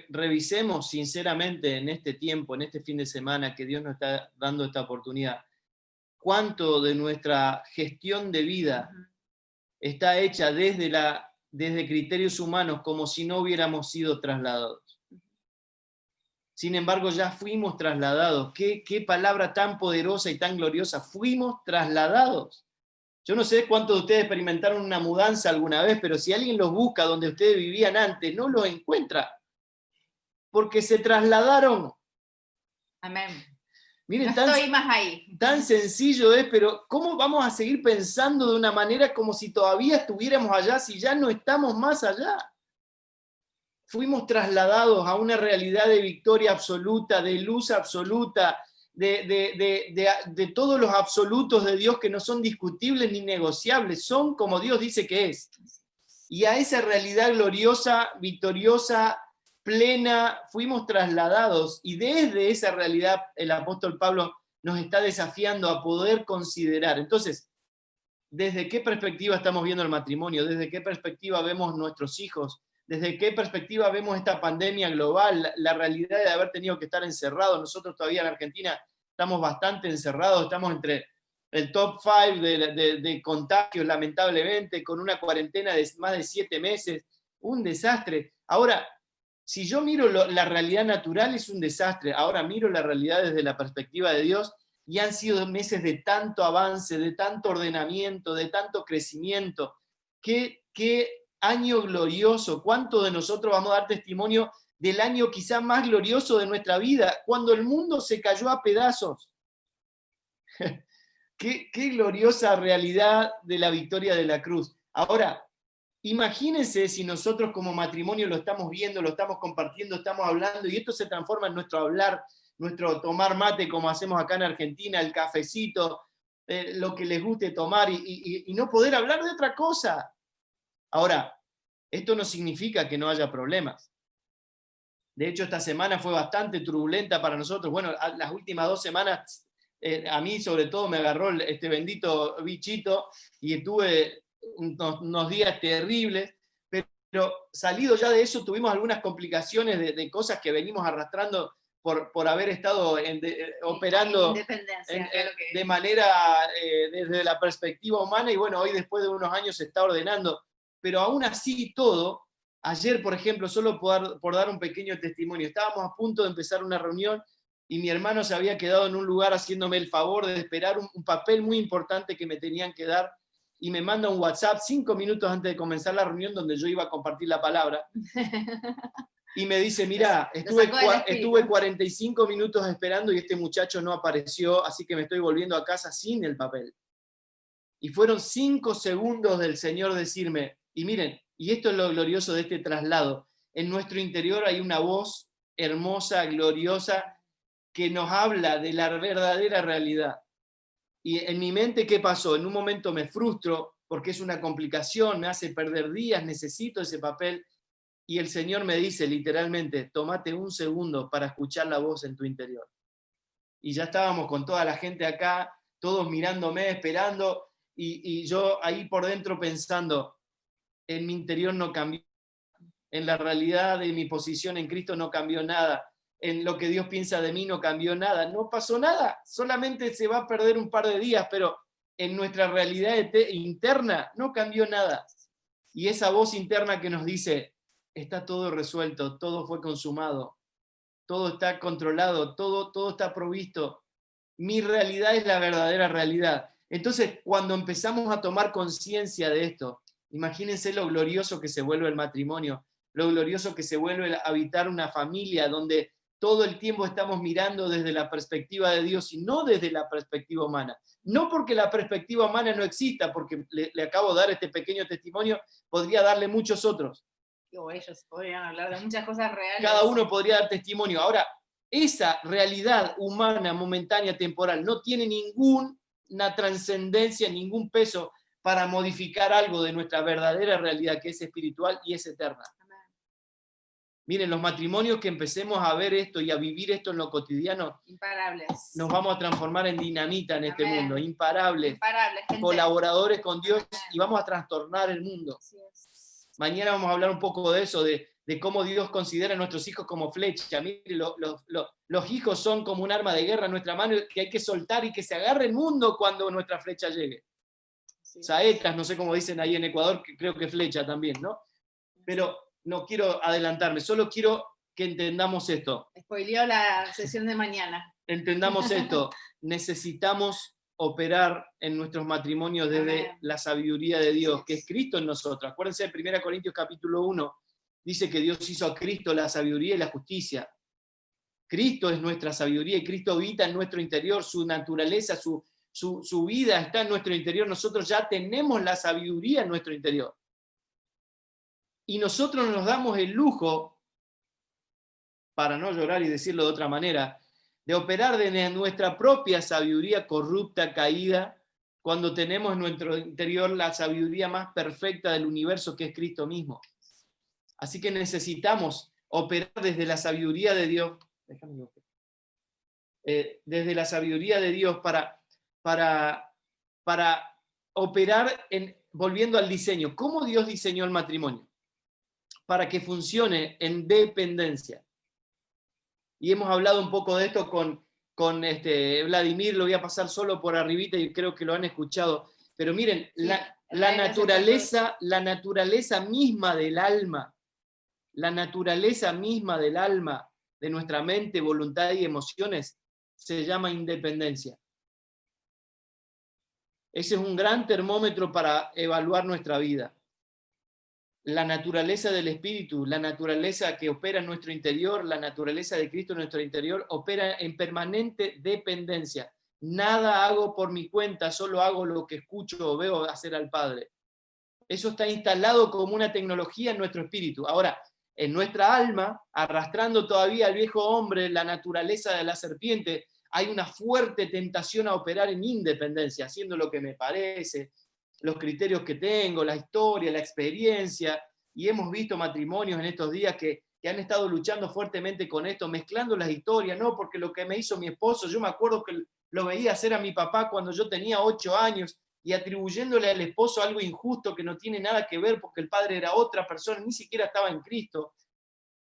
Revisemos sinceramente en este tiempo, en este fin de semana que Dios nos está dando esta oportunidad, cuánto de nuestra gestión de vida está hecha desde criterios humanos como si no hubiéramos sido trasladados. Sin embargo, ya fuimos trasladados. Qué palabra tan poderosa y tan gloriosa. Fuimos trasladados. Yo no sé cuántos de ustedes experimentaron una mudanza alguna vez, pero si alguien los busca donde ustedes vivían antes, no los encuentra. Porque se trasladaron.
Amén.
Miren,
no estoy más ahí.
Tan sencillo es, pero ¿cómo vamos a seguir pensando de una manera como si todavía estuviéramos allá, si ya no estamos más allá? Fuimos trasladados a una realidad de victoria absoluta, de luz absoluta, de todos los absolutos de Dios que no son discutibles ni negociables, son como Dios dice que es. Y a esa realidad gloriosa, victoriosa, plena, fuimos trasladados, y desde esa realidad el apóstol Pablo nos está desafiando a poder considerar. Entonces, ¿desde qué perspectiva estamos viendo el matrimonio? ¿Desde qué perspectiva vemos nuestros hijos? ¿Desde qué perspectiva vemos esta pandemia global? La realidad de haber tenido que estar encerrados. Nosotros todavía en Argentina estamos bastante encerrados, estamos entre el top 5 de contagios, lamentablemente, con una cuarentena de más de 7 meses, un desastre. Ahora, si yo miro la realidad natural, es un desastre. Ahora miro la realidad desde la perspectiva de Dios, y han sido meses de tanto avance, de tanto ordenamiento, de tanto crecimiento. Qué año glorioso. ¿Cuánto de nosotros vamos a dar testimonio del año quizá más glorioso de nuestra vida, cuando el mundo se cayó a pedazos? Qué gloriosa realidad de la victoria de la cruz. Ahora, imagínense si nosotros como matrimonio lo estamos viendo, lo estamos compartiendo, estamos hablando, y esto se transforma en nuestro hablar, nuestro tomar mate, como hacemos acá en Argentina, el cafecito, lo que les guste tomar, y no poder hablar de otra cosa. Ahora, esto no significa que no haya problemas. De hecho, esta semana fue bastante turbulenta para nosotros. Bueno, las últimas 2 semanas, a mí sobre todo me agarró este bendito bichito y tuve unos días terribles, pero salido ya de eso tuvimos algunas complicaciones de cosas que venimos arrastrando por haber estado operando de manera desde la perspectiva humana, y bueno, hoy después de unos años se está ordenando, pero aún así todo. Ayer, por ejemplo, solo por dar un pequeño testimonio, estábamos a punto de empezar una reunión y mi hermano se había quedado en un lugar haciéndome el favor de esperar un papel muy importante que me tenían que dar, y me manda un WhatsApp 5 minutos antes de comenzar la reunión donde yo iba a compartir la palabra. Y me dice, mira, estuve 45 minutos esperando y este muchacho no apareció, así que me estoy volviendo a casa sin el papel. Y fueron 5 segundos del Señor decirme, y miren, y esto es lo glorioso de este traslado, en nuestro interior hay una voz hermosa, gloriosa, que nos habla de la verdadera realidad. Y en mi mente, ¿qué pasó? En un momento me frustro porque es una complicación, me hace perder días, necesito ese papel, y el Señor me dice literalmente, tómate un segundo para escuchar la voz en tu interior. Y ya estábamos con toda la gente acá, todos mirándome, esperando, y yo ahí por dentro pensando, en mi interior no cambió, en la realidad de mi posición en Cristo no cambió nada, en lo que Dios piensa de mí no cambió nada, no pasó nada, solamente se va a perder un par de días, pero en nuestra realidad interna no cambió nada. Y esa voz interna que nos dice, está todo resuelto, todo fue consumado, todo está controlado, todo está provisto, mi realidad es la verdadera realidad. Entonces, cuando empezamos a tomar conciencia de esto, imagínense lo glorioso que se vuelve el matrimonio, lo glorioso que se vuelve habitar una familia donde todo el tiempo estamos mirando desde la perspectiva de Dios y no desde la perspectiva humana. No porque la perspectiva humana no exista, porque le acabo de dar este pequeño testimonio, podría darle muchos otros.
O ellos podrían hablar de muchas cosas reales.
Cada uno podría dar testimonio. Ahora, esa realidad humana, momentánea, temporal, no tiene ninguna trascendencia, ningún peso para modificar algo de nuestra verdadera realidad, que es espiritual y es eterna. Amén. Miren, los matrimonios que empecemos a ver esto y a vivir esto en lo cotidiano,
imparables,
nos vamos a transformar en dinamita en
Amén.
Este mundo, imparables, colaboradores con Dios. Amén. Y vamos a trastornar el mundo. Mañana vamos a hablar un poco de eso, de cómo Dios considera a nuestros hijos como flecha. Mire, los hijos son como un arma de guerra en nuestra mano que hay que soltar y que se agarre el mundo cuando nuestra flecha llegue. Sí. Saetas, no sé cómo dicen ahí en Ecuador, que creo que flecha también, ¿no? Pero no quiero adelantarme, solo quiero que entendamos esto.
Spoileó la sesión de mañana.
Entendamos esto, necesitamos operar en nuestros matrimonios desde Amén. La sabiduría de Dios, que es Cristo en nosotros. Acuérdense de 1 Corintios capítulo 1, dice que Dios hizo a Cristo la sabiduría y la justicia. Cristo es nuestra sabiduría y Cristo habita en nuestro interior, su naturaleza, su vida está en nuestro interior. Nosotros ya tenemos la sabiduría en nuestro interior. Y nosotros nos damos el lujo, para no llorar y decirlo de otra manera, de operar desde nuestra propia sabiduría corrupta, caída, cuando tenemos en nuestro interior la sabiduría más perfecta del universo, que es Cristo mismo. Así que necesitamos operar desde la sabiduría de Dios, desde la sabiduría de Dios para operar volviendo al diseño. ¿Cómo Dios diseñó el matrimonio? Para que funcione en dependencia. Y hemos hablado un poco de esto con con Vladimir, lo voy a pasar solo por arribita y creo que lo han escuchado. Pero miren,
Sí,
la naturaleza misma del alma, la naturaleza misma del alma, de nuestra mente, voluntad y emociones, se llama independencia. Ese es un gran termómetro para evaluar nuestra vida. La naturaleza del espíritu, la naturaleza que opera en nuestro interior, la naturaleza de Cristo en nuestro interior, opera en permanente dependencia. Nada hago por mi cuenta, solo hago lo que escucho o veo hacer al Padre. Eso está instalado como una tecnología en nuestro espíritu. Ahora, en nuestra alma, arrastrando todavía al viejo hombre, la naturaleza de la serpiente, hay una fuerte tentación a operar en independencia, haciendo lo que me parece, los criterios que tengo, la historia, la experiencia, y hemos visto matrimonios en estos días que han estado luchando fuertemente con esto, mezclando las historias, no, porque lo que me hizo mi esposo, yo me acuerdo que lo veía hacer a mi papá cuando yo tenía 8 años, y atribuyéndole al esposo algo injusto que no tiene nada que ver porque el padre era otra persona, ni siquiera estaba en Cristo.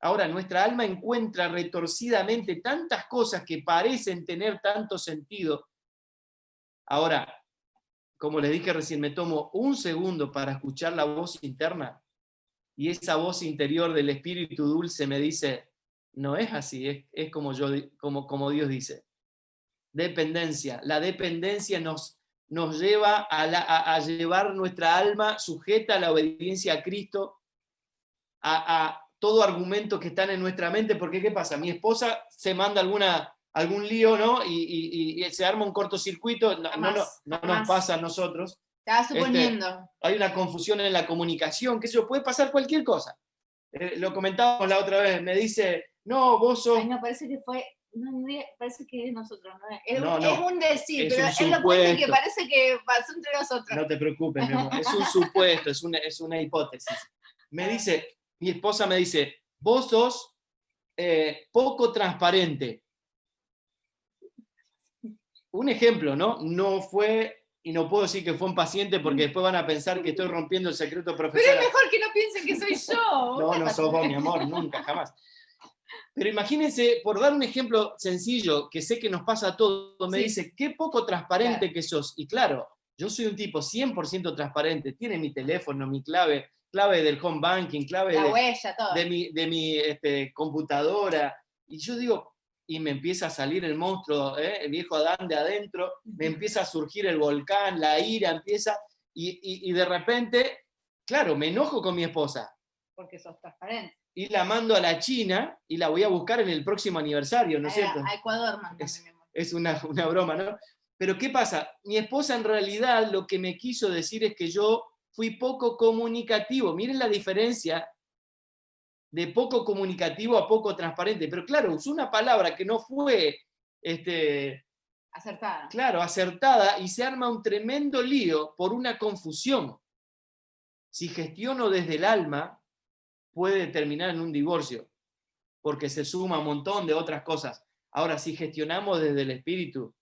Ahora, nuestra alma encuentra retorcidamente tantas cosas que parecen tener tanto sentido. Ahora, como les dije recién, me tomo un segundo para escuchar la voz interna y esa voz interior del espíritu dulce me dice, no es así, es como Dios dice. Dependencia. La dependencia nos lleva a llevar nuestra alma sujeta a la obediencia a Cristo, a todo argumento que están en nuestra mente, porque ¿qué pasa? Mi esposa se manda algún lío, ¿no? Y se arma un cortocircuito, no nos pasa a nosotros.
Estaba suponiendo.
Hay una confusión en la comunicación, que eso puede pasar cualquier cosa. Lo comentábamos la otra vez, me dice, no, vos sos...
Ay, no, parece que fue... No, parece que es nosotros, ¿no? Es un decir,
es
pero
un
es lo fuerte que parece que pasó entre nosotros.
No te preocupes, mi amor, es un supuesto, es una hipótesis. Mi esposa me dice, vos sos poco transparente. Un ejemplo, ¿no? No fue, y no puedo decir que fue un paciente porque después van a pensar que estoy rompiendo el secreto profesional.
Pero es mejor que no piensen que soy yo.
No sos vos, mi amor, nunca, jamás. Pero imagínense, por dar un ejemplo sencillo, que sé que nos pasa a todos, me dice, qué poco transparente que sos. Y claro, yo soy un tipo 100% transparente, tiene mi teléfono, mi clave del home banking, clave
la huella, todo.
de mi computadora. Y yo digo, y me empieza a salir el monstruo, el viejo Adán de adentro, me empieza a surgir el volcán, la ira empieza, y de repente, claro, me enojo con mi esposa.
Porque sos transparente.
Y la mando a la China y la voy a buscar en el próximo aniversario, ¿no es cierto?
A Ecuador,
es una broma, ¿no? Pero ¿qué pasa? Mi esposa en realidad lo que me quiso decir es que yo fui poco comunicativo. Miren la diferencia de poco comunicativo a poco transparente. Pero claro, usó una palabra que no fue
acertada.
Claro, acertada, y se arma un tremendo lío por una confusión. Si gestiono desde el alma, puede terminar en un divorcio, porque se suma un montón de otras cosas. Ahora, si gestionamos desde el espíritu,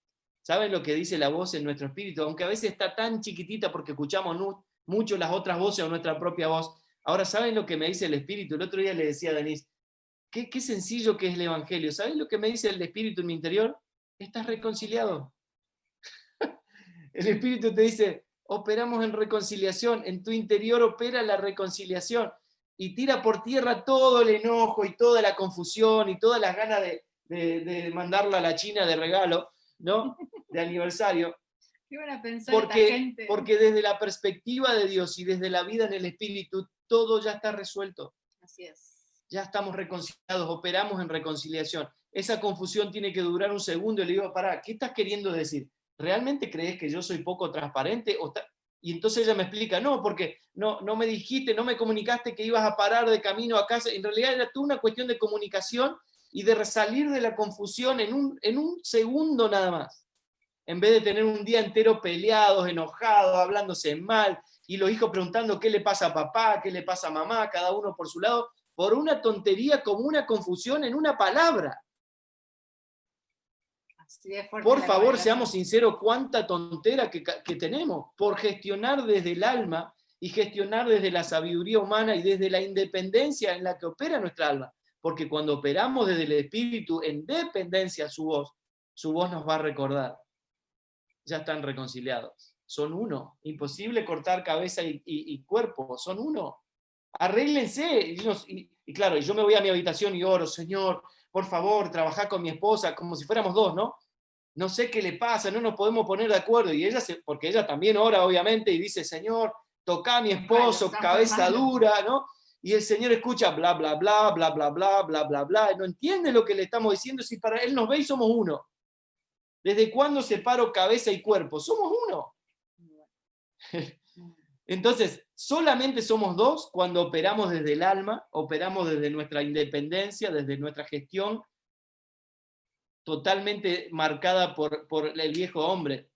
¿saben lo que dice la voz en nuestro espíritu? Aunque a veces está tan chiquitita porque escuchamos mucho las otras voces o nuestra propia voz. Ahora, ¿saben lo que me dice el espíritu? El otro día le decía a Denise, qué sencillo que es el evangelio. ¿Saben lo que me dice el espíritu en mi interior? Estás reconciliado. El espíritu te dice, operamos en reconciliación, en tu interior opera la reconciliación. Y tira por tierra todo el enojo y toda la confusión y todas las ganas de mandarla a la China de regalo, ¿no? De aniversario.
¿Qué van a pensar esta gente?
Porque desde la perspectiva de Dios y desde la vida en el Espíritu, todo ya está resuelto.
Así es.
Ya estamos reconciliados, operamos en reconciliación. Esa confusión tiene que durar un segundo y le digo, pará, ¿qué estás queriendo decir? ¿Realmente crees que yo soy poco transparente? Y entonces ella me explica, no, porque no me dijiste, no me comunicaste que ibas a parar de camino a casa. En realidad era toda una cuestión de comunicación y de salir de la confusión en un segundo nada más. En vez de tener un día entero peleados, enojados, hablándose mal, y los hijos preguntando qué le pasa a papá, qué le pasa a mamá, cada uno por su lado, por una tontería como una confusión en una palabra. Por favor, seamos sinceros, cuánta tontera que tenemos por gestionar desde el alma y gestionar desde la sabiduría humana y desde la independencia en la que opera nuestra alma. Porque cuando operamos desde el espíritu en dependencia a su voz, su voz nos va a recordar. Ya están reconciliados. Son uno. Imposible cortar cabeza y cuerpo. Son uno. Arréglense. Y claro, yo me voy a mi habitación y oro, Señor, por favor, trabajá con mi esposa, como si fuéramos dos, ¿no? No sé qué le pasa, no nos podemos poner de acuerdo. Y ella, porque ella también ora, obviamente, y dice, Señor, toca a mi esposo, cabeza dura, ¿no? Y el Señor escucha bla, bla, bla, bla, bla, bla, bla, bla, bla. No entiende lo que le estamos diciendo si para Él nos ve y somos uno. ¿Desde cuándo separo cabeza y cuerpo? Somos uno. Entonces, solamente somos dos cuando operamos desde el alma, operamos desde nuestra independencia, desde nuestra gestión, totalmente marcada por el viejo hombre.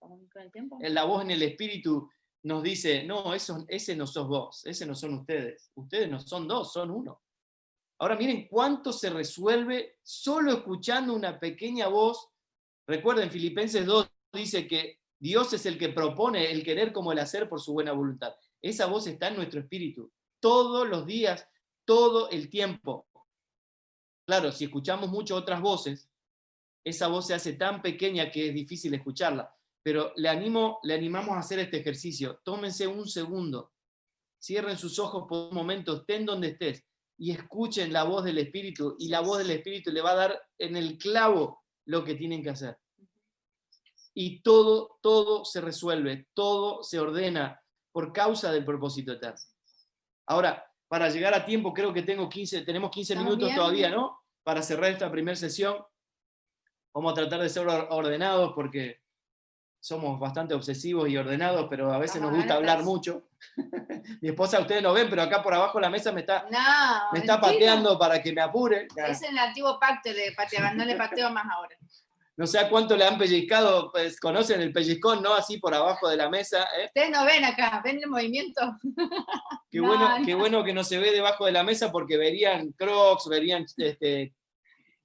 La voz en el espíritu nos dice, no, ese no sos vos, ese no son ustedes. Ustedes no son dos, son uno. Ahora miren cuánto se resuelve solo escuchando una pequeña voz. Recuerden, Filipenses 2 dice que Dios es el que propone el querer como el hacer por su buena voluntad. Esa voz está en nuestro espíritu, todos los días, todo el tiempo. Claro, si escuchamos mucho otras voces, esa voz se hace tan pequeña que es difícil escucharla. Pero le animamos a hacer este ejercicio. Tómense un segundo, cierren sus ojos por un momento, estén donde estés, y escuchen la voz del Espíritu, y la voz del Espíritu le va a dar en el clavo lo que tienen que hacer. Y todo se resuelve, todo se ordena por causa del propósito eterno. Ahora, para llegar a tiempo, creo que tenemos 15 minutos
bien?
todavía, ¿no? Para cerrar esta primera sesión. Vamos a tratar de ser ordenados porque somos bastante obsesivos y ordenados, pero a veces nos gusta hablar mucho. Mi esposa, ustedes no ven, pero acá por abajo de la mesa me está pateando para que me apure.
Es el antiguo pacto de patear, no le pateo más ahora.
No sé a cuánto le han pellizcado, pues conocen el pellizcón, ¿no? Así por abajo de la mesa.
Ustedes no ven acá, ven el movimiento.
Qué bueno que no se ve debajo de la mesa porque verían crocs, verían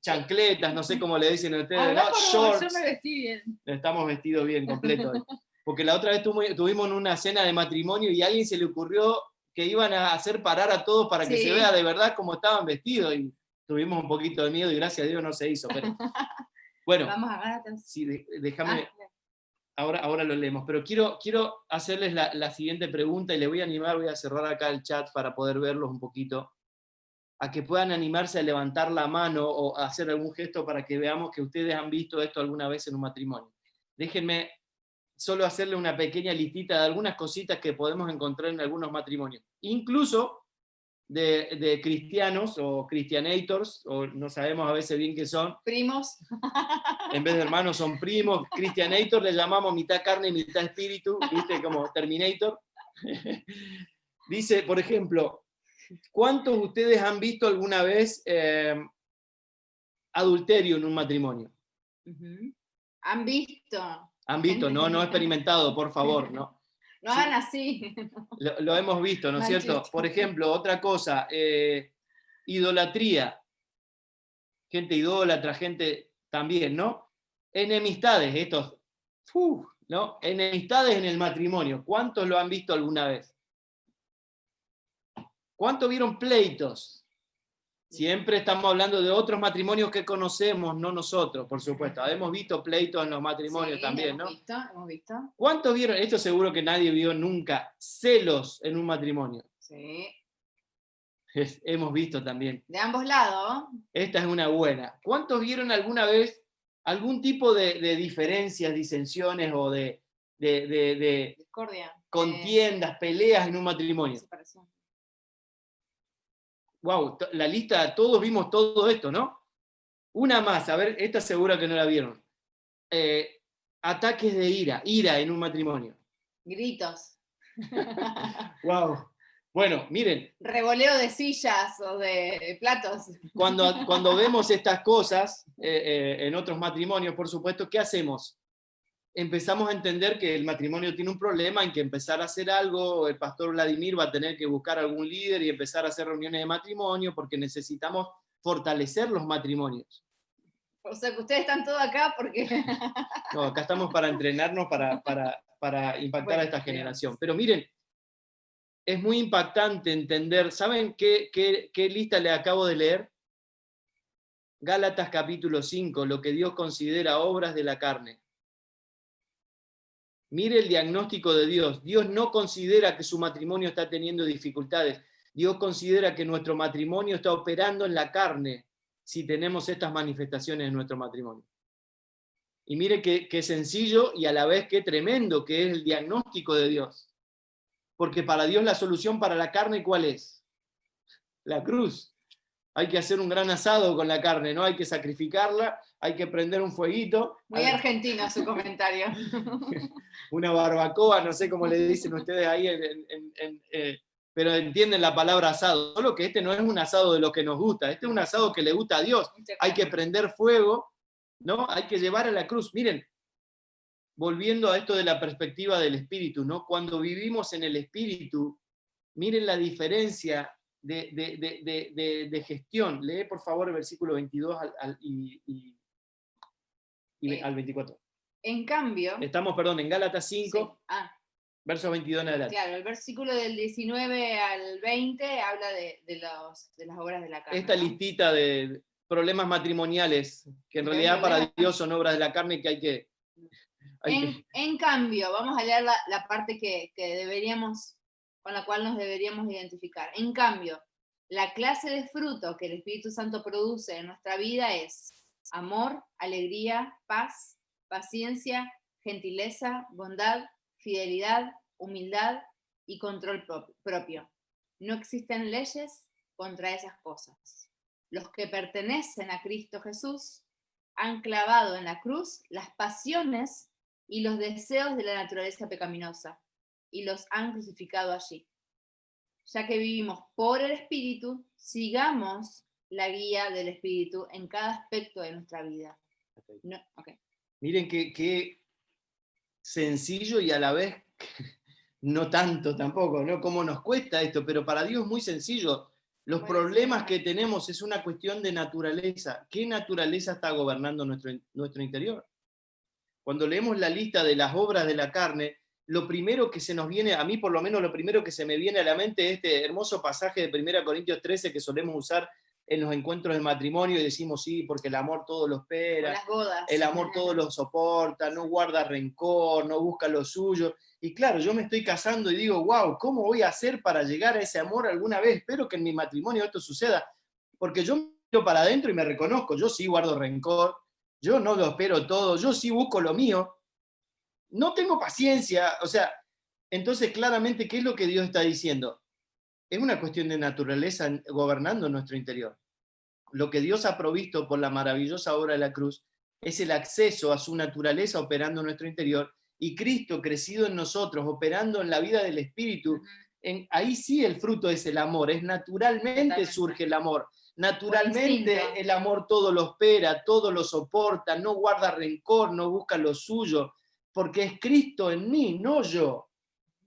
chancletas, no sé cómo le dicen a ustedes, ¿no? Shorts.
Yo me vestí bien.
Estamos vestidos bien, completos. Porque la otra vez tuvimos una cena de matrimonio y a alguien se le ocurrió que iban a hacer parar a todos para que se vea de verdad cómo estaban vestidos. Y tuvimos un poquito de miedo y gracias a Dios no se hizo. Pero bueno,
vamos a ver,
sí, déjame, ahora lo leemos. Pero quiero hacerles la siguiente pregunta y les voy a cerrar acá el chat para poder verlos un poquito, a que puedan animarse a levantar la mano o a hacer algún gesto para que veamos que ustedes han visto esto alguna vez en un matrimonio. Déjenme solo hacerle una pequeña listita de algunas cositas que podemos encontrar en algunos matrimonios. Incluso de cristianos o cristianators, o no sabemos a veces bien qué son.
Primos.
En vez de hermanos son primos. Cristianator le llamamos mitad carne y mitad espíritu, ¿viste? Como Terminator. Dice, por ejemplo, ¿cuántos de ustedes han visto alguna vez adulterio en un matrimonio?
Han visto.
Han visto, no experimentado, por favor, ¿no?
No hagan así.
Lo hemos visto, ¿no es cierto? Por ejemplo, otra cosa, idolatría. Gente idólatra, gente también, ¿no? Enemistades, ¿no? Enemistades en el matrimonio. ¿Cuántos lo han visto alguna vez? ¿Cuántos vieron pleitos? Siempre estamos hablando de otros matrimonios que conocemos, no nosotros, por supuesto. Hemos visto pleitos en los matrimonios también, ¿no?
Hemos visto.
¿Cuántos vieron? Esto seguro que nadie vio nunca. Celos en un matrimonio.
Sí.
Hemos visto también.
De ambos lados.
Esta es una buena. ¿Cuántos vieron alguna vez algún tipo de diferencias, disensiones o de
discordia,
contiendas, peleas en un matrimonio?
Separación.
Wow, la lista, todos vimos todo esto, ¿no? Una más, a ver, esta segura que no la vieron. Ataques de ira en un matrimonio.
Gritos.
Wow. Bueno, miren.
Revoleo de sillas o de platos.
Cuando vemos estas cosas en otros matrimonios, por supuesto, ¿qué hacemos? Empezamos a entender que el matrimonio tiene un problema, en que empezar a hacer algo, el pastor Vladimir va a tener que buscar algún líder y empezar a hacer reuniones de matrimonio, porque necesitamos fortalecer los matrimonios.
O sea que ustedes están todos acá porque...
No, acá estamos para entrenarnos, para impactar a esta generación. Pero miren, es muy impactante entender, ¿saben qué lista le acabo de leer? Gálatas capítulo 5, lo que Dios considera obras de la carne. Mire el diagnóstico de Dios. Dios no considera que su matrimonio está teniendo dificultades. Dios considera que nuestro matrimonio está operando en la carne si tenemos estas manifestaciones en nuestro matrimonio. Y mire qué sencillo y a la vez qué tremendo que es el diagnóstico de Dios. Porque para Dios la solución para la carne, ¿cuál es? La cruz. Hay que hacer un gran asado con la carne, ¿no? Hay que sacrificarla, hay que prender un fueguito.
Muy argentino su comentario.
Una barbacoa, no sé cómo le dicen ustedes ahí, pero entienden la palabra asado. Solo que este no es un asado de lo que nos gusta, este es un asado que le gusta a Dios. Hay que prender fuego, ¿no? Hay que llevar a la cruz. Miren, volviendo a esto de la perspectiva del espíritu, ¿no? Cuando vivimos en el espíritu, miren la diferencia de gestión. Lee, por favor, el versículo 22 al 24.
En cambio...
Estamos, perdón, en Gálatas 5, sí. Versos 22 en adelante.
Claro, el versículo del 19 al 20 habla de las obras de la carne.
Esta listita de problemas matrimoniales, que en realidad para Dios son obras de la carne que hay que...
En cambio, vamos a leer la parte que deberíamos, con la cual nos deberíamos identificar. En cambio, la clase de fruto que el Espíritu Santo produce en nuestra vida es amor, alegría, paz, paciencia, gentileza, bondad, fidelidad, humildad y control propio. No existen leyes contra esas cosas. Los que pertenecen a Cristo Jesús han clavado en la cruz las pasiones y los deseos de la naturaleza pecaminosa y los han crucificado allí. Ya que vivimos por el Espíritu, sigamos la guía del Espíritu en cada aspecto de nuestra vida. Okay.
Miren qué sencillo y a la vez no tanto tampoco, ¿no? Cómo nos cuesta esto, pero para Dios es muy sencillo. Los problemas que tenemos es una cuestión de naturaleza. ¿Qué naturaleza está gobernando nuestro interior? Cuando leemos la lista de las obras de la carne, lo primero que se nos viene, a mí por lo menos lo primero que se me viene a la mente es este hermoso pasaje de 1 Corintios 13 que solemos usar en los encuentros de matrimonio y decimos sí, porque el amor todo lo espera, el amor todo lo soporta, no guarda rencor, no busca lo suyo. Y claro, yo me estoy casando y digo, wow, ¿cómo voy a hacer para llegar a ese amor alguna vez? Espero que en mi matrimonio esto suceda, porque yo miro para adentro y me reconozco, yo sí guardo rencor, yo no lo espero todo, yo sí busco lo mío, no tengo paciencia, o sea, entonces claramente, ¿qué es lo que Dios está diciendo? Es una cuestión de naturaleza gobernando nuestro interior. Lo que Dios ha provisto por la maravillosa obra de la cruz es el acceso a su naturaleza operando en nuestro interior y Cristo crecido en nosotros, operando en la vida del Espíritu. Ahí sí el fruto es el amor, es naturalmente surge el amor. Naturalmente el amor todo lo espera, todo lo soporta, no guarda rencor, no busca lo suyo, porque es Cristo en mí, no yo.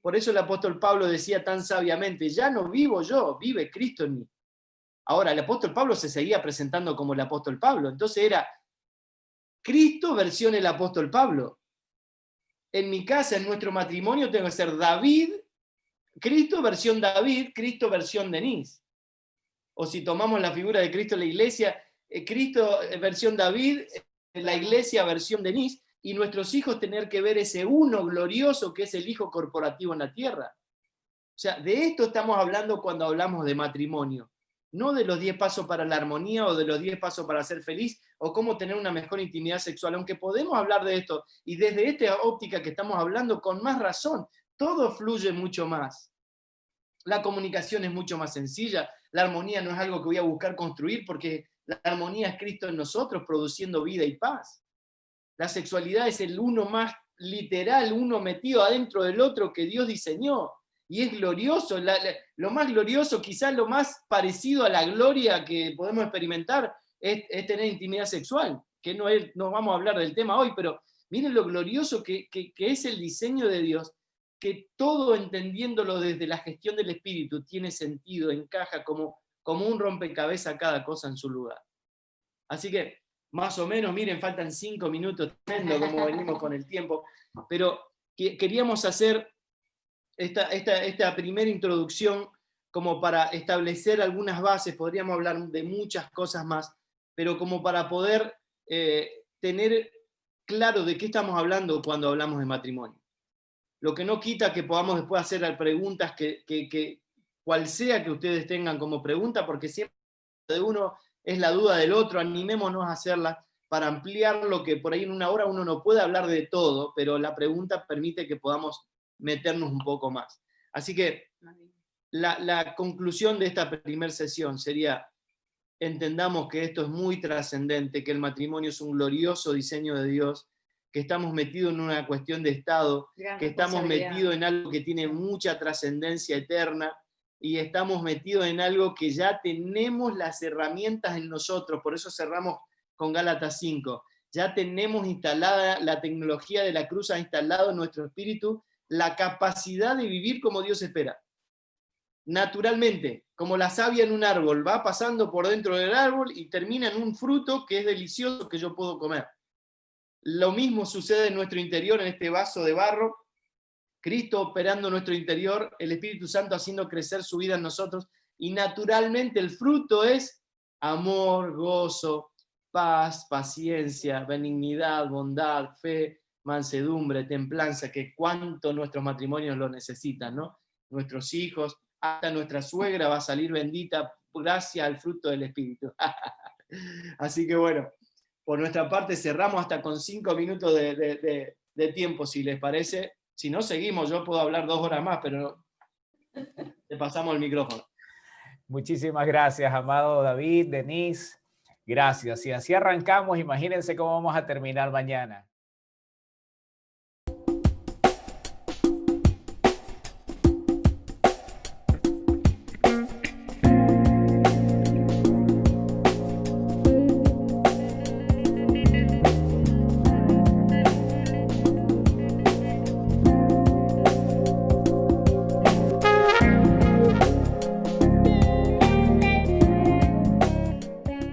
Por eso el apóstol Pablo decía tan sabiamente, ya no vivo yo, vive Cristo en mí. Ahora, el apóstol Pablo se seguía presentando como el apóstol Pablo, entonces era Cristo versión el apóstol Pablo. En mi casa, en nuestro matrimonio, tengo que ser David, Cristo versión David, Cristo versión Denise. O si tomamos la figura de Cristo en la iglesia, Cristo versión David, la iglesia versión Denise, y nuestros hijos tener que ver ese uno glorioso que es el Hijo corporativo en la tierra. O sea, de esto estamos hablando cuando hablamos de matrimonio. No de los 10 pasos para la armonía o de los 10 pasos para ser feliz o cómo tener una mejor intimidad sexual, aunque podemos hablar de esto y desde esta óptica que estamos hablando con más razón, todo fluye mucho más. La comunicación es mucho más sencilla, la armonía no es algo que voy a buscar construir porque la armonía es Cristo en nosotros produciendo vida y paz. La sexualidad es el uno más literal, uno metido adentro del otro que Dios diseñó. Y es glorioso, lo más glorioso, quizás lo más parecido a la gloria que podemos experimentar es tener intimidad sexual, que no vamos a hablar del tema hoy, pero miren lo glorioso que es el diseño de Dios, que todo entendiéndolo desde la gestión del Espíritu tiene sentido, encaja como un rompecabezas cada cosa en su lugar. Así que, más o menos, miren, faltan 5 minutos, tremendo como venimos con el tiempo, pero queríamos hacer esta primera introducción como para establecer algunas bases, podríamos hablar de muchas cosas más, pero como para poder tener claro de qué estamos hablando cuando hablamos de matrimonio. Lo que no quita que podamos después hacer preguntas cual sea que ustedes tengan como pregunta, porque siempre de uno es la duda del otro, animémonos a hacerla para ampliar lo que por ahí en una hora uno no puede hablar de todo, pero la pregunta permite que podamos meternos un poco más. Así que la conclusión de esta primera sesión sería: entendamos que esto es muy trascendente, que el matrimonio es un glorioso diseño de Dios, que estamos metidos en una cuestión de Estado, que estamos metidos en algo que tiene mucha trascendencia eterna, y estamos metidos en algo que ya tenemos las herramientas en nosotros. Por eso cerramos con Gálatas 5. Ya tenemos instalada la tecnología de la cruz, ha instalado en nuestro espíritu la capacidad de vivir como Dios espera. Naturalmente, como la savia en un árbol, va pasando por dentro del árbol y termina en un fruto que es delicioso, que yo puedo comer. Lo mismo sucede en nuestro interior, en este vaso de barro, Cristo operando en nuestro interior, el Espíritu Santo haciendo crecer su vida en nosotros, y naturalmente el fruto es amor, gozo, paz, paciencia, benignidad, bondad, fe, mansedumbre, templanza, que cuánto nuestros matrimonios lo necesitan, ¿no? Nuestros hijos, hasta nuestra suegra va a salir bendita gracias al fruto del Espíritu. Así que bueno, por nuestra parte cerramos hasta con 5 minutos de tiempo, si les parece. Si no, seguimos, yo puedo hablar 2 horas más, pero te pasamos el micrófono.
Muchísimas gracias, amado David, Denise. Gracias. Y así arrancamos, imagínense cómo vamos a terminar mañana.